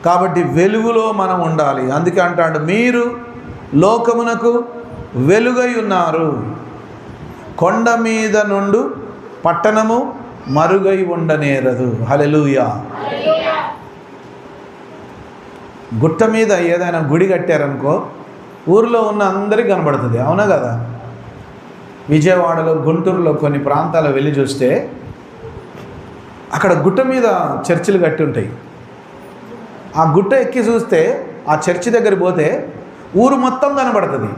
కాబట్టి వెలుగులో మనం ఉండాలి. అందుకే అంటాడు, మీరు లోకమునకు వెలుగై ఉన్నారు, కొండ మీద నుండి పట్టణము మరుగై ఉండనేరదు. హల్లెలూయా. గుట్ట మీద ఏదైనా గుడి కట్టారనుకో, ఊరిలో ఉన్న అందరికీ కనబడుతుంది. అవునా కదా? విజయవాడలో, గుంటూరులో కొన్ని ప్రాంతాలు వెళ్ళి చూస్తే అక్కడ గుట్ట మీద చర్చిలు కట్టి ఉంటాయి. ఆ గుట్ట ఎక్కి చూస్తే ఆ చర్చి దగ్గర పోతే ఊరు మొత్తం కనబడుతుంది.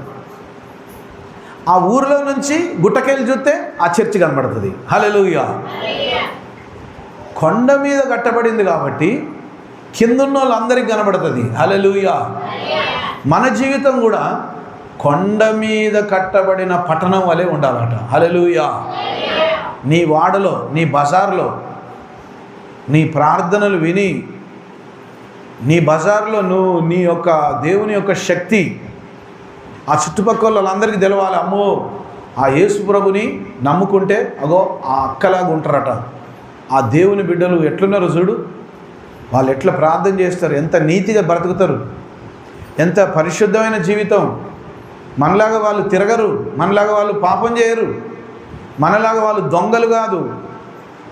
ఆ ఊరిలో నుంచి గుట్టకెళ్ళి చూస్తే ఆ చర్చి కనబడుతుంది. హల్లెలూయా. కొండ మీద కట్టబడింది కాబట్టి కిందున్న వాళ్ళందరికీ కనబడుతుంది. హల్లెలూయా. మన జీవితం కూడా కొండ మీద కట్టబడిన పట్టణం వలె ఉండాలట. హల్లెలూయా. నీ వాడలో, నీ బజార్లో నీ ప్రార్థనలు విని, నీ బజార్లో నువ్వు నీ యొక్క దేవుని యొక్క శక్తి ఆ చుట్టుపక్కల వాళ్ళందరికీ తెలవాలి. అమ్మో, ఆ యేసు ప్రభుని నమ్ముకుంటే అగో ఆ అక్కలాగా ఉంటారట. ఆ దేవుని బిడ్డలు ఎట్లున్నారు చూడు, వాళ్ళు ఎట్లా ప్రార్థన చేస్తారు, ఎంత నీతిగా బ్రతుకుతారు, ఎంత పరిశుద్ధమైన జీవితం. మనలాగా వాళ్ళు తిరగరు, మనలాగా వాళ్ళు పాపం చేయరు, మనలాగా వాళ్ళు దొంగలు కాదు,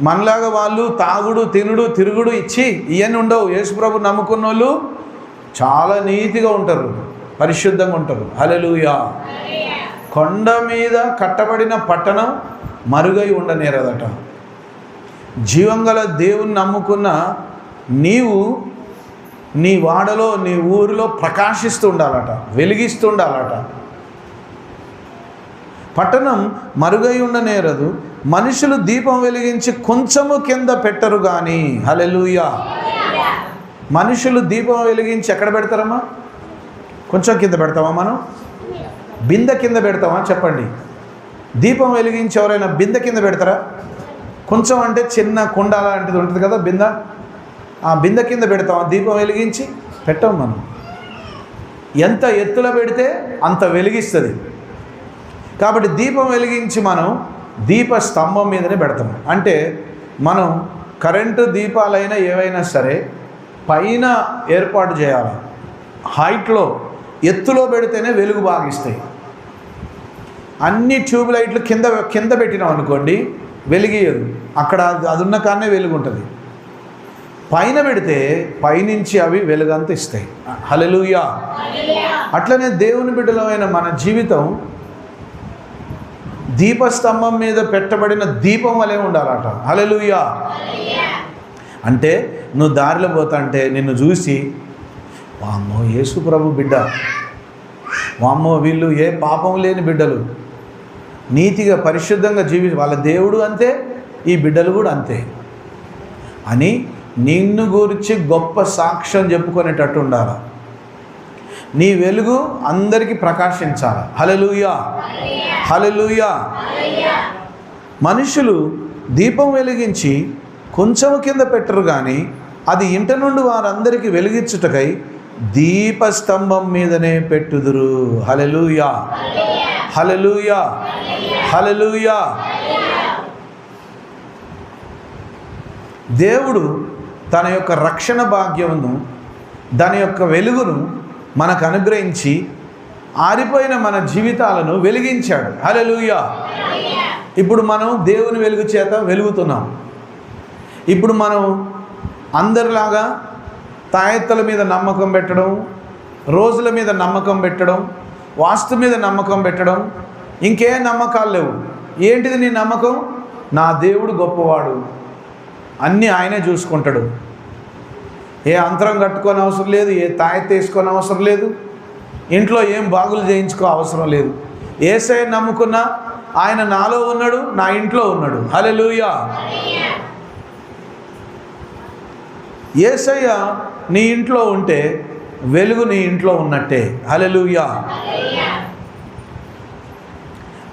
మనలాగా వాళ్ళు తాగుడు, తినుడు, తిరుగుడు ఇచ్చి ఇవన్నీ ఉండవు. యేసు ప్రభు నమ్ముకున్న వాళ్ళు చాలా నీతిగా ఉంటారు, పరిశుద్ధంగా ఉంటారు. హల్లెలూయా. కొండ మీద కట్టబడిన పట్టణం మరుగై ఉండనేరదట. జీవంగల దేవుని నమ్ముకున్న నీవు నీ వాడలో, నీ ఊరిలో ప్రకాశిస్తూ ఉండాలట, వెలిగిస్తూ ఉండాలట. పట్టణం మరుగై ఉండనేరదు, మనుషులు దీపం వెలిగించి కొంచెము కింద పెట్టరు కానీ. హల్లెలూయా. మనుషులు దీపం వెలిగించి ఎక్కడ పెడతారమ్మా? కొంచెం కింద పెడతామా? మనం బిందె కింద పెడతామా? చెప్పండి. దీపం వెలిగించి ఎవరైనా బిందె కింద పెడతారా? కొంచెం అంటే చిన్న కుండ లాంటిది ఉంటుంది కదా బిందె, ఆ బిందె కింద పెడతామా? దీపం వెలిగించి పెట్టాం. మనం ఎంత ఎత్తులో పెడితే అంత వెలిగిస్తుంది. కాబట్టి దీపం వెలిగించి మనం దీప స్తంభం మీదనే పెడతాం. అంటే మనం కరెంటు దీపాలైనా ఏవైనా సరే పైన ఏర్పాటు చేయాలి. హైట్లో, ఎత్తులో పెడితేనే వెలుగు బాగిస్తాయి. అన్ని ట్యూబ్ లైట్లు కింద పెట్టినాం అనుకోండి, వెలిగియదు. అక్కడ అది ఉన్న కానే వెలుగు ఉంటుంది. పైన పెడితే పైనుంచి అవి వెలుగంతా ఇస్తాయి. హల్లెలూయా. అట్లనే దేవుని బిడ్డలమైన మన జీవితం దీపస్తంభం మీద పెట్టబడిన దీపం వలె ఉండాలట. హల్లెలూయా. అంటే నువ్వు దారిలో పోతా అంటే నిన్ను చూసి, వామ్మో యేసు ప్రభు బిడ్డ, వామ్మో వీళ్ళు ఏ పాపం లేని బిడ్డలు, నీతిగా పరిశుద్ధంగా వాళ్ళ దేవుడు అంతే, ఈ బిడ్డలు కూడా అంతే అని నిన్ను గురించి గొప్ప సాక్ష్యం చెప్పుకునేటట్టు ఉండాలి. నీ వెలుగు అందరికీ ప్రకాశించాలి. హల్లెలూయా, హల్లెలూయా. మనుషులు దీపం వెలిగించి కొంచెం కింద పెట్టరు, కానీ అది ఇంట నుండి వారందరికీ వెలిగించుటకై దీపస్తంభం మీదనే పెట్టుదురు. హల్లెలూయా, హల్లెలూయా, హల్లెలూయా. దేవుడు తన యొక్క రక్షణ భాగ్యమును, దాని యొక్క వెలుగును మనకు అనుగ్రహించి ఆరిపోయిన మన జీవితాలను వెలిగించాడు. హల్లెలూయా. ఇప్పుడు మనం దేవుని వెలుగు చేత వెలుగుతున్నాం. ఇప్పుడు మనం అందరిలాగా తాయెత్తుల మీద నమ్మకం పెట్టడం, రోజుల మీద నమ్మకం పెట్టడం, వాస్తు మీద నమ్మకం పెట్టడం, ఇంకే నమ్మకాలు లేవు. ఏంటిది నీ నమ్మకం? నా దేవుడు గొప్పవాడు, అన్నీ ఆయనే చూసుకుంటాడు. ఏ అంతరం కట్టుకోని అవసరం లేదు, ఏ తాయెత్తు వేసుకొని అవసరం లేదు, ఇంట్లో ఏం బాగులు చేయించుకో అవసరం లేదు. యేసయ్య నమ్ముకున్నా ఆయన నాలో ఉన్నాడు, నా ఇంట్లో ఉన్నాడు. హల్లెలూయా. యేసయ్య నీ ఇంట్లో ఉంటే వెలుగు నీ ఇంట్లో ఉన్నట్టే. హల్లెలూయా.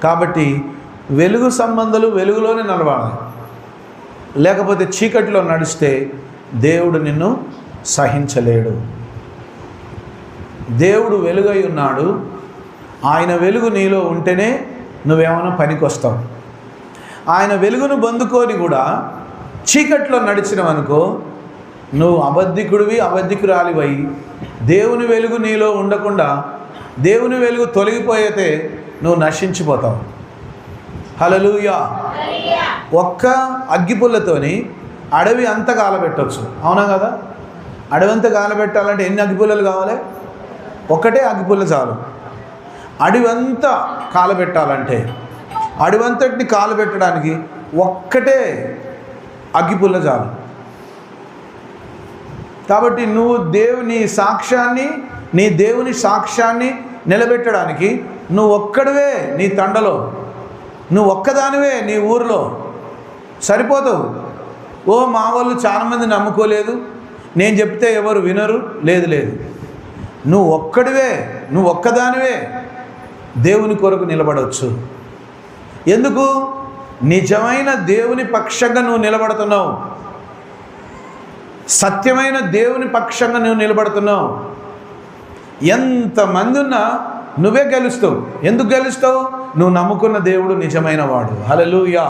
కాబట్టి వెలుగు సంబంధాలు వెలుగులోనే నడవాలి. లేకపోతే చీకటిలో నడిస్తే దేవుడు నిన్ను సహించలేడు. దేవుడు వెలుగై ఉన్నాడు. ఆయన వెలుగు నీలో ఉంటేనే నువ్వేమైనా పనికొస్తావు. ఆయన వెలుగును పొందుకొని కూడా చీకట్లో నడిచినవనుకో, నువ్వు అబద్ధికుడివి, అబద్ధికురాలివై దేవుని వెలుగు నీలో ఉండకుండా దేవుని వెలుగు తొలగిపోయితే నువ్వు నశించిపోతావు. హల్లెలూయా. ఒక్క అగ్గిపుల్లతోని అడవి అంతా కాలబెట్టవచ్చు, అవునా కదా? అడవి అంతా కాలబెట్టాలంటే ఎన్ని అగ్గిపుల్లలు కావాలి? ఒక్కటే అగ్గిపుల్ల చాలు. అడవంతా కాలబెట్టాలంటే, అడవంతటిని కాలబెట్టడానికి ఒక్కటే అగ్గిపుల్ల చాలు. కాబట్టి నువ్వు నీ దేవుని సాక్ష్యాన్ని నిలబెట్టడానికి నువ్వు ఒక్కడివే నీ తండలో, నువ్వు ఒక్కదానివే నీ ఊరిలో సరిపోతావు. ఓ మా వాళ్ళు చాలామంది నమ్ముకోలేదు, నేను చెప్తే ఎవరు వినరు, లేదు. నువ్వు ఒక్కడివే, నువ్వు ఒక్కదానివే దేవుని కొరకు నిలబడవచ్చు. ఎందుకు? నిజమైన దేవుని పక్షంగా నువ్వు నిలబడుతున్నావు. సత్యమైన దేవుని పక్షంగా నువ్వు నిలబడుతున్నావు. ఎంతమంది ఉన్నా నువ్వే గెలుస్తావు. ఎందుకు గెలుస్తావు? నువ్వు నమ్ముకున్న దేవుడు నిజమైన వాడు. హల్లెలూయా.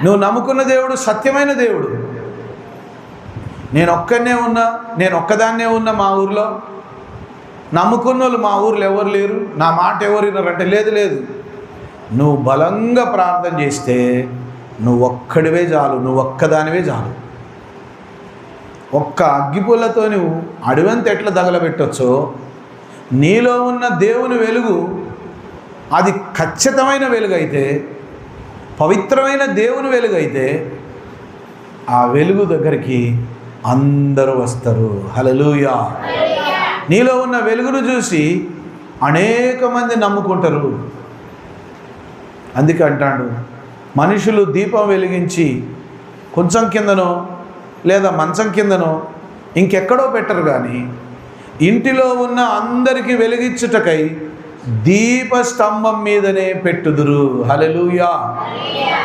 నువ్వు నమ్ముకున్న దేవుడు సత్యమైన దేవుడు. నేను ఒక్కదాన్నే ఉన్నా మా ఊరిలో, నమ్ముకున్న వాళ్ళు మా ఊర్లో ఎవరు లేరు, నా మాట ఎవరు వినరంటే లేదు. నువ్వు బలంగా ప్రార్థన చేస్తే నువ్వు ఒక్కడివే చాలు, నువ్వు ఒక్కదానివే చాలు. ఒక్క అగ్గిపుల్లతో నువ్వు అడవంత ఎట్లా తగలబెట్టొచ్చో, నీలో ఉన్న దేవుని వెలుగు అది ఖచ్చితమైన వెలుగైతే, పవిత్రమైన దేవుని వెలుగైతే ఆ వెలుగు దగ్గరికి అందరూ వస్తారు. హల్లెలూయా. నీలో ఉన్న వెలుగును చూసి అనేక మంది నమ్ముకుంటారు. అందుకే అంటాడు, మనుషులు దీపం వెలిగించి కొంచెం కిందనో లేదా మంచం కిందనో ఇంకెక్కడో పెట్టరు, కానీ ఇంటిలో ఉన్న అందరికీ వెలిగించుటకై దీపస్తంభం మీదనే పెట్టుదురు. హల్లెలూయా,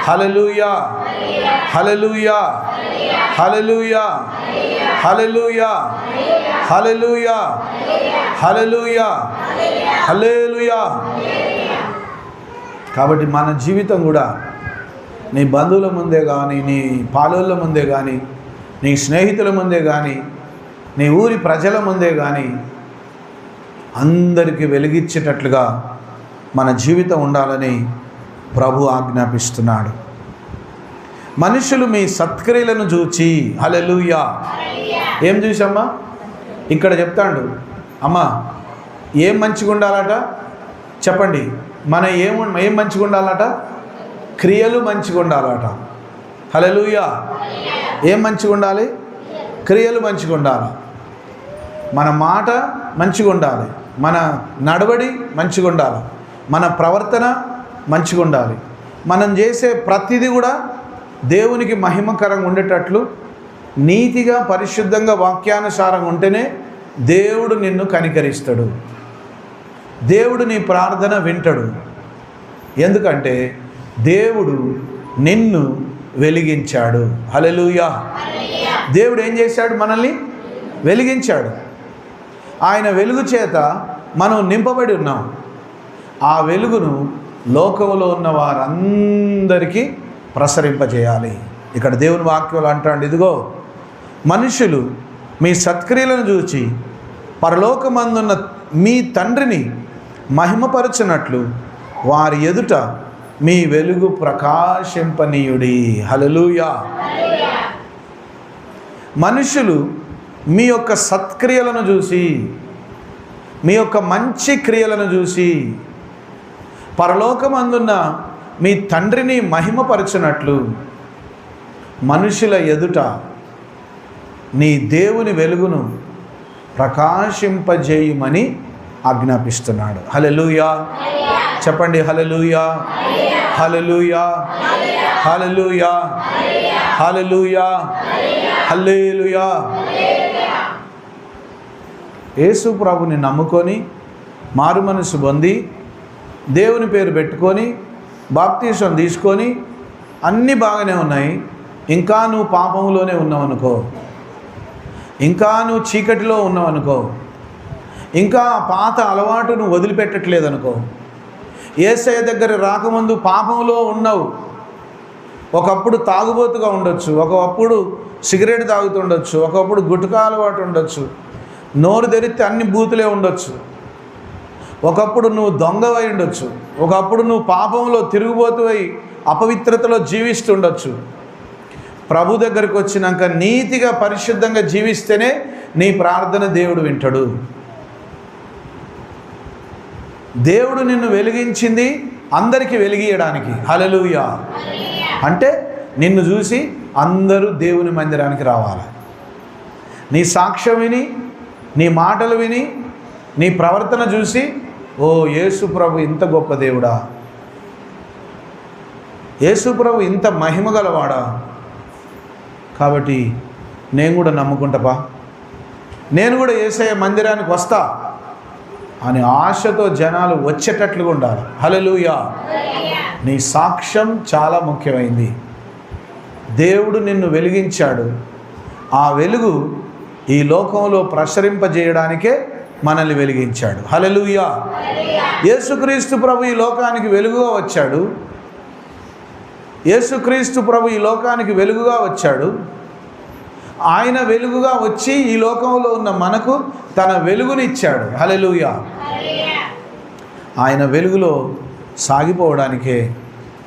హల్లెలూయా, హల్లెలూయా, హల్లెలూయా, హల్లెలూయా, హల్లెలూయా, హల్లెలూయా, హల్లెలూయా. కాబట్టి మన జీవితం కూడా నీ బంధువుల ముందే కానీ, నీ పాలోళ్ళ ముందే కానీ, నీ స్నేహితుల ముందే కానీ, నీ ఊరి ప్రజల ముందే కానీ అందరికీ వెలిగించేటట్లుగా మన జీవితం ఉండాలని ప్రభు ఆజ్ఞాపిస్తున్నాడు. మనుషులు మీ సత్క్రియలను చూచి, హల్లెలూయా. ఏం చూసమ్మా? ఇక్కడ చెప్తాడు, అమ్మా ఏం మంచిగా ఉండాలట చెప్పండి. మన ఏం మంచిగా ఉండాలట? క్రియలు మంచిగా ఉండాలట. హల్లెలూయా. ఏం మంచిగా ఉండాలి? క్రియలు మంచిగా ఉండాలి. మన మాట మంచిగా ఉండాలి, మన నడవడి మంచిగా ఉండాలి, మన ప్రవర్తన మంచిగా ఉండాలి. మనం చేసే ప్రతిదీ కూడా దేవునికి మహిమకరంగా ఉండేటట్లు నీతిగా పరిశుద్ధంగా వాక్యానుసారంగా ఉంటేనే దేవుడు నిన్ను కనికరిస్తాడు. దేవుడు నీ ప్రార్థన వింటాడు. ఎందుకంటే దేవుడు నిన్ను వెలిగించాడు. హల్లెలూయా. దేవుడు ఏం చేశాడు? మనల్ని వెలిగించాడు. ఆయన వెలుగు చేత మనం నింపబడి ఉన్నాం. ఆ వెలుగును లోకంలో ఉన్న వారందరికీ ప్రసరింపజేయాలి. ఇక్కడ దేవుని వాక్యంలో అంటాడు, ఇదిగో మనుషులు మీ సత్క్రియలను చూచి పరలోకమందున్న మీ తండ్రిని మహిమపరచునట్లు వారి ఎదుట మీ వెలుగు ప్రకాశింపనీయుడి. హల్లెలూయా. మనుషులు మీ యొక్క సత్క్రియలను చూసి, మీ యొక్క మంచి క్రియలను చూసి పరలోకమందున్న మీ తండ్రిని మహిమపరచునట్లు మనుషుల ఎదుట నీ దేవుని వెలుగును ప్రకాశింపజేయుమని ఆజ్ఞాపిస్తున్నాడు. హల్లెలూయా. చెప్పండి, హల్లెలూయా, హల్లెలూయా, హల్లెలూయా, హల్లెలూయా, హల్లెలూయా. యేసు ప్రభుని నమ్ముకొని మారు మనసు పొంది దేవుని పేరు పెట్టుకొని బాప్తీసం తీసుకొని అన్నీ బాగానే ఉన్నాయి. ఇంకా నువ్వు పాపంలోనే ఉన్నావనుకో, ఇంకా నువ్వు చీకటిలో ఉన్నావనుకో, ఇంకా పాత అలవాటు నువ్వు వదిలిపెట్టట్లేదనుకో, యేసయ్య దగ్గర రాకముందు పాపంలో ఉన్నావు. ఒకప్పుడు తాగుబోతుగా ఉండొచ్చు, ఒకప్పుడు సిగరెట్ తాగుతుండొచ్చు, ఒకప్పుడు గుట్కా అలవాటు ఉండొచ్చు, నోరు తెరిస్తే అన్ని బూతులే ఉండొచ్చు, ఒకప్పుడు నువ్వు దొంగవై ఉండొచ్చు, ఒకప్పుడు నువ్వు పాపంలో తిరుగుబోతువై అపవిత్రతలో జీవిస్తుండొచ్చు. ప్రభు దగ్గరికి వచ్చినాక నీతిగా పరిశుద్ధంగా జీవిస్తేనే నీ ప్రార్థన దేవుడు వింటాడు. దేవుడు నిన్ను వెలిగించింది అందరికీ వెలిగియడానికి. హల్లెలూయా. అంటే నిన్ను చూసి అందరూ దేవుని మందిరానికి రావాలి. నీ సాక్ష్యం విని, నీ మాటలు విని, నీ ప్రవర్తన చూసి, ఓ యేసు ప్రభు ఇంత గొప్ప దేవుడా, యేసు ప్రభు ఇంత మహిమ గలవాడా, కాబట్టి నేను కూడా నమ్ముకుంటాపా, నేను కూడా యేసయ్య మందిరానికి వస్తా అని ఆశతో జనాలు వచ్చేటట్లుగా ఉండాలి. హల్లెలూయా. నీ సాక్ష్యం చాలా ముఖ్యమైంది. దేవుడు నిన్ను వెలిగించాడు. ఆ వెలుగు ఈ లోకంలో ప్రసరింపజేయడానికే మనల్ని వెలిగించాడు. హల్లెలూయా. యేసుక్రీస్తు ప్రభు ఈ లోకానికి వెలుగుగా వచ్చాడు. యేసుక్రీస్తు ప్రభు ఈ లోకానికి వెలుగుగా వచ్చాడు. ఆయన వెలుగుగా వచ్చి ఈ లోకంలో ఉన్న మనకు తన వెలుగునిచ్చాడు. హల్లెలూయా. ఆయన వెలుగులో సాగిపోవడానికే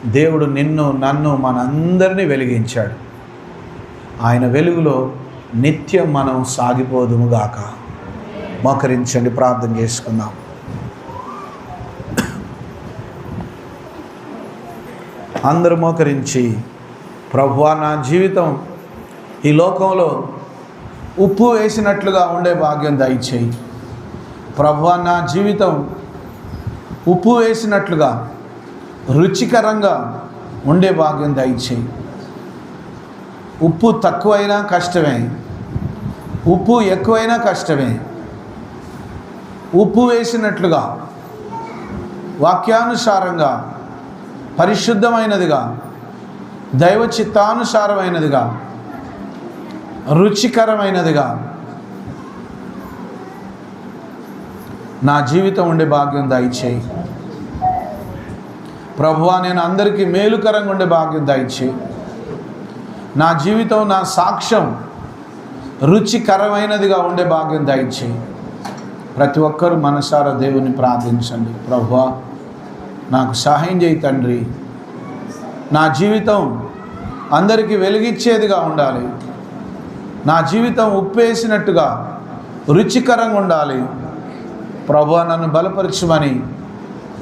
దేవుడు నిన్ను, నన్ను, మనందరినీ వెలిగించాడు. ఆయన వెలుగులో నిత్యం మనం సాగిపోదుముగాక. మోకరించండి, ప్రార్థన చేసుకుందాం. అందరూ మోకరించి, ప్రభువా నా జీవితం ఈ లోకంలో ఉప్పు వేసినట్లుగా ఉండే భాగ్యం దయచేయి. ప్రభువా నా జీవితం ఉప్పు వేసినట్లుగా రుచికరంగా ఉండే భాగ్యం దయచేయి. ఉప్పు తక్కువైనా కష్టమే, ఉప్పు ఎక్కువైనా కష్టమే. ఉప్పు వేసినట్లుగా వాక్యానుసారంగా పరిశుద్ధమైనదిగా దైవ చిత్తానుసారమైనదిగా రుచికరమైనదిగా నా జీవితం ఉండే భాగ్యం దయచేయి. ప్రభువా నేను అందరికీ మేలుకరంగా ఉండే భాగ్యం దయచేయి. నా జీవితం, నా సాక్ష్యం రుచికరమైనదిగా ఉండే భాగ్యం దయచేయి. ప్రతి ఒక్కరూ మనసారా దేవుని ప్రార్థించండి. ప్రభువా నాకు సహాయం చేయి తండ్రి. నా జీవితం అందరికీ వెలిగించేదిగా ఉండాలి. నా జీవితం ఉప్పేసినట్టుగా రుచికరంగా ఉండాలి. ప్రభువా నన్ను బలపరచుమని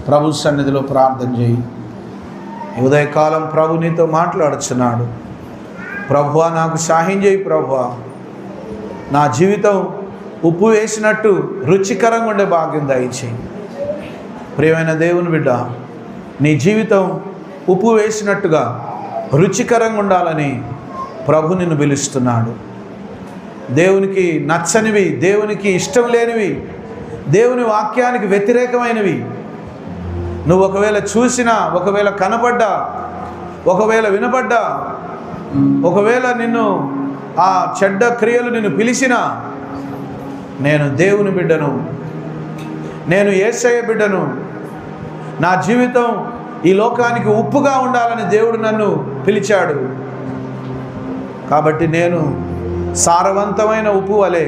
ప్రభు సన్నిధిలో ప్రార్థన చేయి. ఉదయకాలం ప్రభు నీతో మాట్లాడుచున్నాడు. ప్రభువా నాకు సహాయం చేయి. ప్రభువా నా జీవితం ఉప్పు వేసినట్టు రుచికరంగా ఉండే భాగ్యం దయచేయి. ప్రియమైన దేవుని బిడ్డ, నీ జీవితం ఉప్పు వేసినట్టుగా రుచికరంగా ఉండాలని ప్రభు నిన్ను పిలుస్తున్నాడు. దేవునికి నచ్చనివి, దేవునికి ఇష్టం లేనివి, దేవుని వాక్యానికి వ్యతిరేకమైనవి నువ్వు ఒకవేళ చూసినా, ఒకవేళ కనపడ్డా, ఒకవేళ వినపడ్డా, ఒకవేళ నిన్ను ఆ చెడ్డ క్రియలు నిన్ను పిలిచినా, నేను దేవుని బిడ్డను, నేను యేసయ్య బిడ్డను, నా జీవితం ఈ లోకానికి ఉప్పుగా ఉండాలని దేవుడు నన్ను పిలిచాడు, కాబట్టి నేను సారవంతమైన ఉప్పు వలె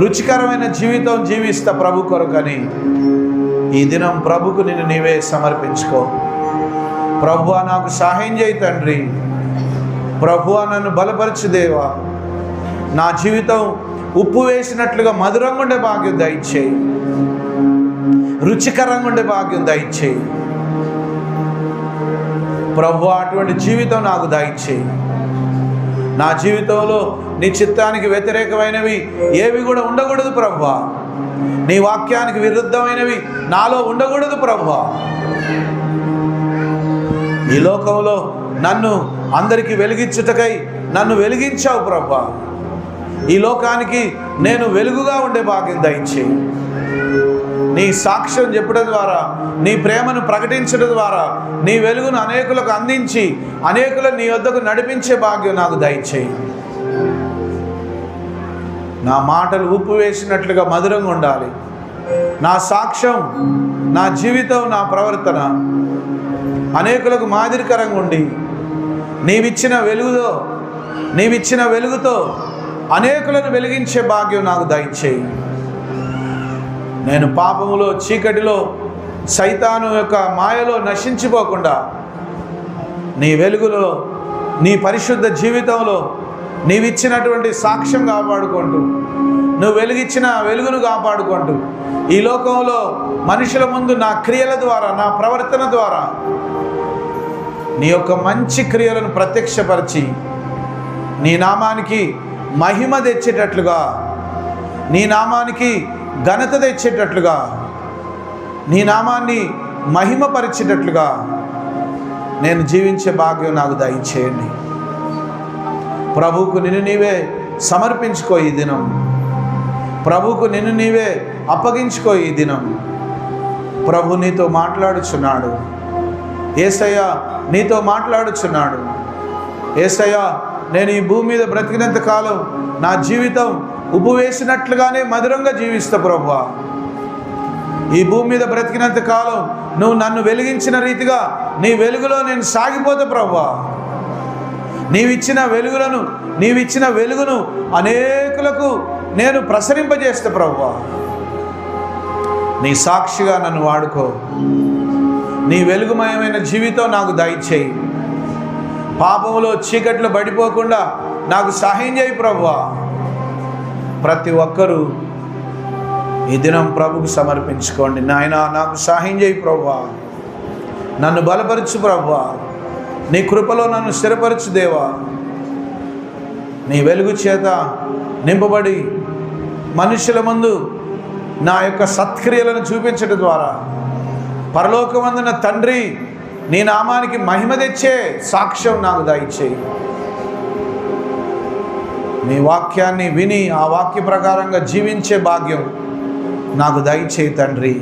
రుచికరమైన జీవితం జీవిస్తా ప్రభు కొరకని ఈ దినం ప్రభుకు నిన్ను నీవే సమర్పించుకో. ప్రభువా నాకు సహాయం చేయి తండ్రి, ప్రభువా నన్ను బలపరచు దేవా, నా జీవితం ఉప్పు వేసినట్లుగా మధురంగా ఉండే భాగ్యం దయచేయి, రుచికరంగా ఉండే భాగ్యం దయచేయి ప్రభువా. అటువంటి జీవితం నాకు దయచేయి. నా జీవితంలో నీ చిత్తానికి వ్యతిరేకమైనవి ఏవి కూడా ఉండకూడదు ప్రభువా. నీ వాక్యానికి విరుద్ధమైనవి నాలో ఉండకూడదు ప్రభువా. ఈ లోకంలో నన్ను అందరికీ వెలిగించుటకై నన్ను వెలిగించావు ప్రభువా. ఈ లోకానికి నేను వెలుగుగా ఉండే భాగ్యం దయచేయి. నీ సాక్ష్యం చెప్పడం ద్వారా, నీ ప్రేమను ప్రకటించడం ద్వారా, నీ వెలుగును అనేకులకు అందించి అనేకులను నీ వద్దకు నడిపించే భాగ్యం నాకు దయచేయి. నా మాటలు ఉప్పు వేసినట్లుగా మధురంగా ఉండాలి. నా సాక్ష్యం, నా జీవితం, నా ప్రవర్తన అనేకులకు మాదిరికరంగా ఉండి నీవిచ్చిన వెలుగుతో అనేకులను వెలిగించే భాగ్యం నాకు దయచేయి. నేను పాపములో, చీకటిలో, సైతాను యొక్క మాయలో నశించిపోకుండా నీ వెలుగులో, నీ పరిశుద్ధ జీవితంలో నీవిచ్చినటువంటి సాక్ష్యం కాపాడుకుంటూ, నువ్వు వెలిగించిన వెలుగును కాపాడుకుంటూ ఈ లోకంలో మనుషుల ముందు నా క్రియల ద్వారా, నా ప్రవర్తన ద్వారా నీ యొక్క మంచి క్రియలను ప్రత్యక్షపరిచి నీ నామానికి మహిమ తెచ్చేటట్లుగా, నీ నామానికి ఘనత తెచ్చేటట్లుగా, నీ నామాన్ని మహిమపరిచేటట్లుగా నేను జీవించే భాగ్యం నాకు దయచేయండి. ప్రభువుకు నిన్ను నీవే సమర్పించుకో ఈ దినం. ప్రభువుకు నిన్ను నీవే అప్పగించుకో ఈ దినం. ప్రభు నీతో మాట్లాడుచున్నాడు. యేసయ్య నీతో మాట్లాడుచున్నాడు. యేసయ్య, నేను ఈ భూమి మీద బ్రతికినంత కాలం నా జీవితం ఉప్పు వేసినట్లుగానే మధురంగా జీవిస్తా ప్రభువా. ఈ భూమి మీద బ్రతికినంత కాలం నువ్వు నన్ను వెలిగించిన రీతిగా నీ వెలుగులో నేను సాగిపోతా ప్రభువా. నీవిచ్చిన వెలుగును అనేకులకు నేను ప్రసరింపజేస్తా ప్రభువా. నీ సాక్షిగా నన్ను వాడుకో. నీ వెలుగుమయమైన జీవితం నాకు దయచేయి. పాపములో, చీకట్లో పడిపోకుండా నాకు సహాయం చేయి ప్రభువా. ప్రతి ఒక్కరూ ఈ దినం ప్రభుకు సమర్పించుకోండి. నాయనా, నాకు సహాయం చేయి ప్రభువా. నన్ను బలపరచు ప్రభువా. నీ కృపలో నన్ను స్థిరపరచు దేవా. నీ వెలుగు చేత నింపబడి మనుషుల ముందు నా యొక్క సత్క్రియలను చూపించడం ద్వారా పరలోకమందున తండ్రి నీ నామానికి మహిమ తెచ్చే సాక్ష్యం నాకు దయచేయి. నీ వాక్యాన్ని విని ఆ వాక్య ప్రకారంగా జీవించే భాగ్యం నాకు దయచేయి తండ్రి.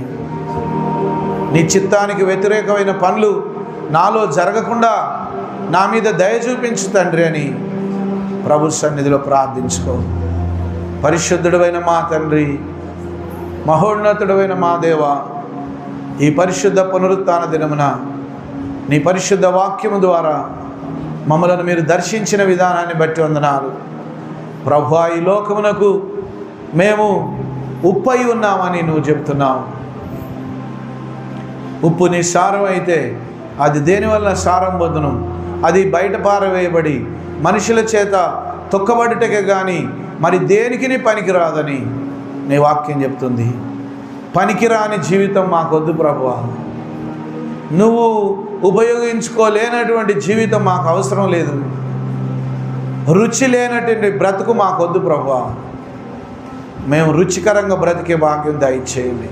నీ చిత్తానికి వ్యతిరేకమైన పనులు నాలో జరగకుండా నా మీద దయ చూపించు తండ్రి అని ప్రభు సన్నిధిలో ప్రార్థించుకో. పరిశుద్ధుడైన మా తండ్రి, మహోన్నతుడైన మా దేవ, ఈ పరిశుద్ధ పునరుత్థాన దినమున నీ పరిశుద్ధ వాక్యము ద్వారా మమ్మలను మీరు దర్శించిన విధానాన్ని బట్టి వందనాలు ప్రభువా. ఈ లోకమునకు మేము ఉప్పై ఉన్నామని నువ్వు చెప్తున్నావు. ఉప్పు నీ సారం అయితే అది దేనివల్ల సారం పొందును? అది బయట పారవేయబడి మనుషుల చేత తొక్కబడుటకే కానీ మరి దేనికి పనికిరాదని నీ వాక్యం చెప్తుంది. పనికిరాని జీవితం మాకొద్దు ప్రభువా. నువ్వు ఉపయోగించుకోలేనటువంటి జీవితం మాకు అవసరం లేదు. రుచి లేనటువంటి బ్రతుకు మాకొద్దు ప్రభువా. మేము రుచికరంగా బ్రతికే భాగ్యం దయచేయండి.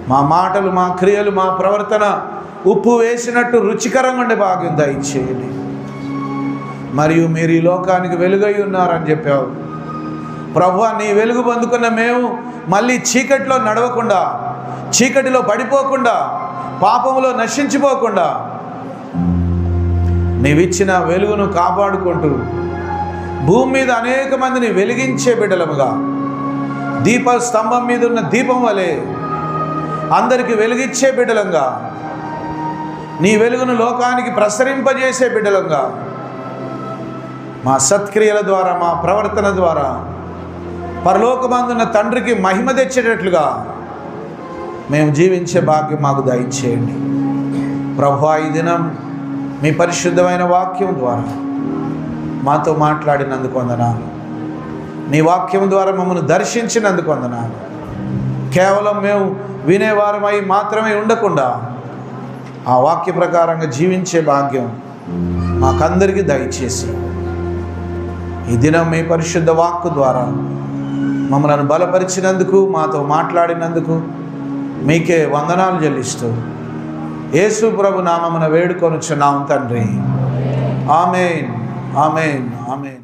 మా మాటలు, మా క్రియలు, మా ప్రవర్తన ఉప్పు వేసినట్టు రుచికరంగా ఉండే భాగ్యం దయచేయండి. మరియు మీరు ఈ లోకానికి వెలుగై ఉన్నారని చెప్పావు. ప్రభువా, నీ వెలుగు పొందుకున్న మేము మళ్ళీ చీకటిలో నడవకుండా, చీకటిలో పడిపోకుండా, పాపములో నశించిపోకుండా నీవిచ్చిన వెలుగును కాపాడుకుంటూ భూమి మీద అనేక మందిని వెలిగించే బిడ్డలముగా, దీప స్తంభం మీద ఉన్న దీపం వలె అందరికీ వెలుగిచ్చే బిడ్డలంగా, నీ వెలుగును లోకానికి ప్రసరింపజేసే బిడ్డలంగా, మా సత్క్రియల ద్వారా, మా ప్రవర్తన ద్వారా పరలోకమందున్న తండ్రికి మహిమ తెచ్చేటట్లుగా మేము జీవించే భాగ్యం మాకు దయచేయండి. ప్రభువా, ఈ దినం మీ పరిశుద్ధమైన వాక్యం ద్వారా మాతో మాట్లాడినందుకు వందనాలు. నీ వాక్యం ద్వారా మమ్మల్ని దర్శించినందుకు వందనాలు. కేవలం మేము వినేవారమై మాత్రమే ఉండకుండా ఆ వాక్య ప్రకారంగా జీవించే భాగ్యం మాకందరికీ దయచేసి ఈ దినం మీ పరిశుద్ధ వాక్కు ద్వారా మమ్మల్ని బలపరిచినందుకు, మాతో మాట్లాడినందుకు మీకే వందనాలు చెల్లిస్తూ యేసు ప్రభు నామమున వేడుకొనుచున్నాం తండ్రి. ఆమేన్, ఆమేన్, ఆమేన్.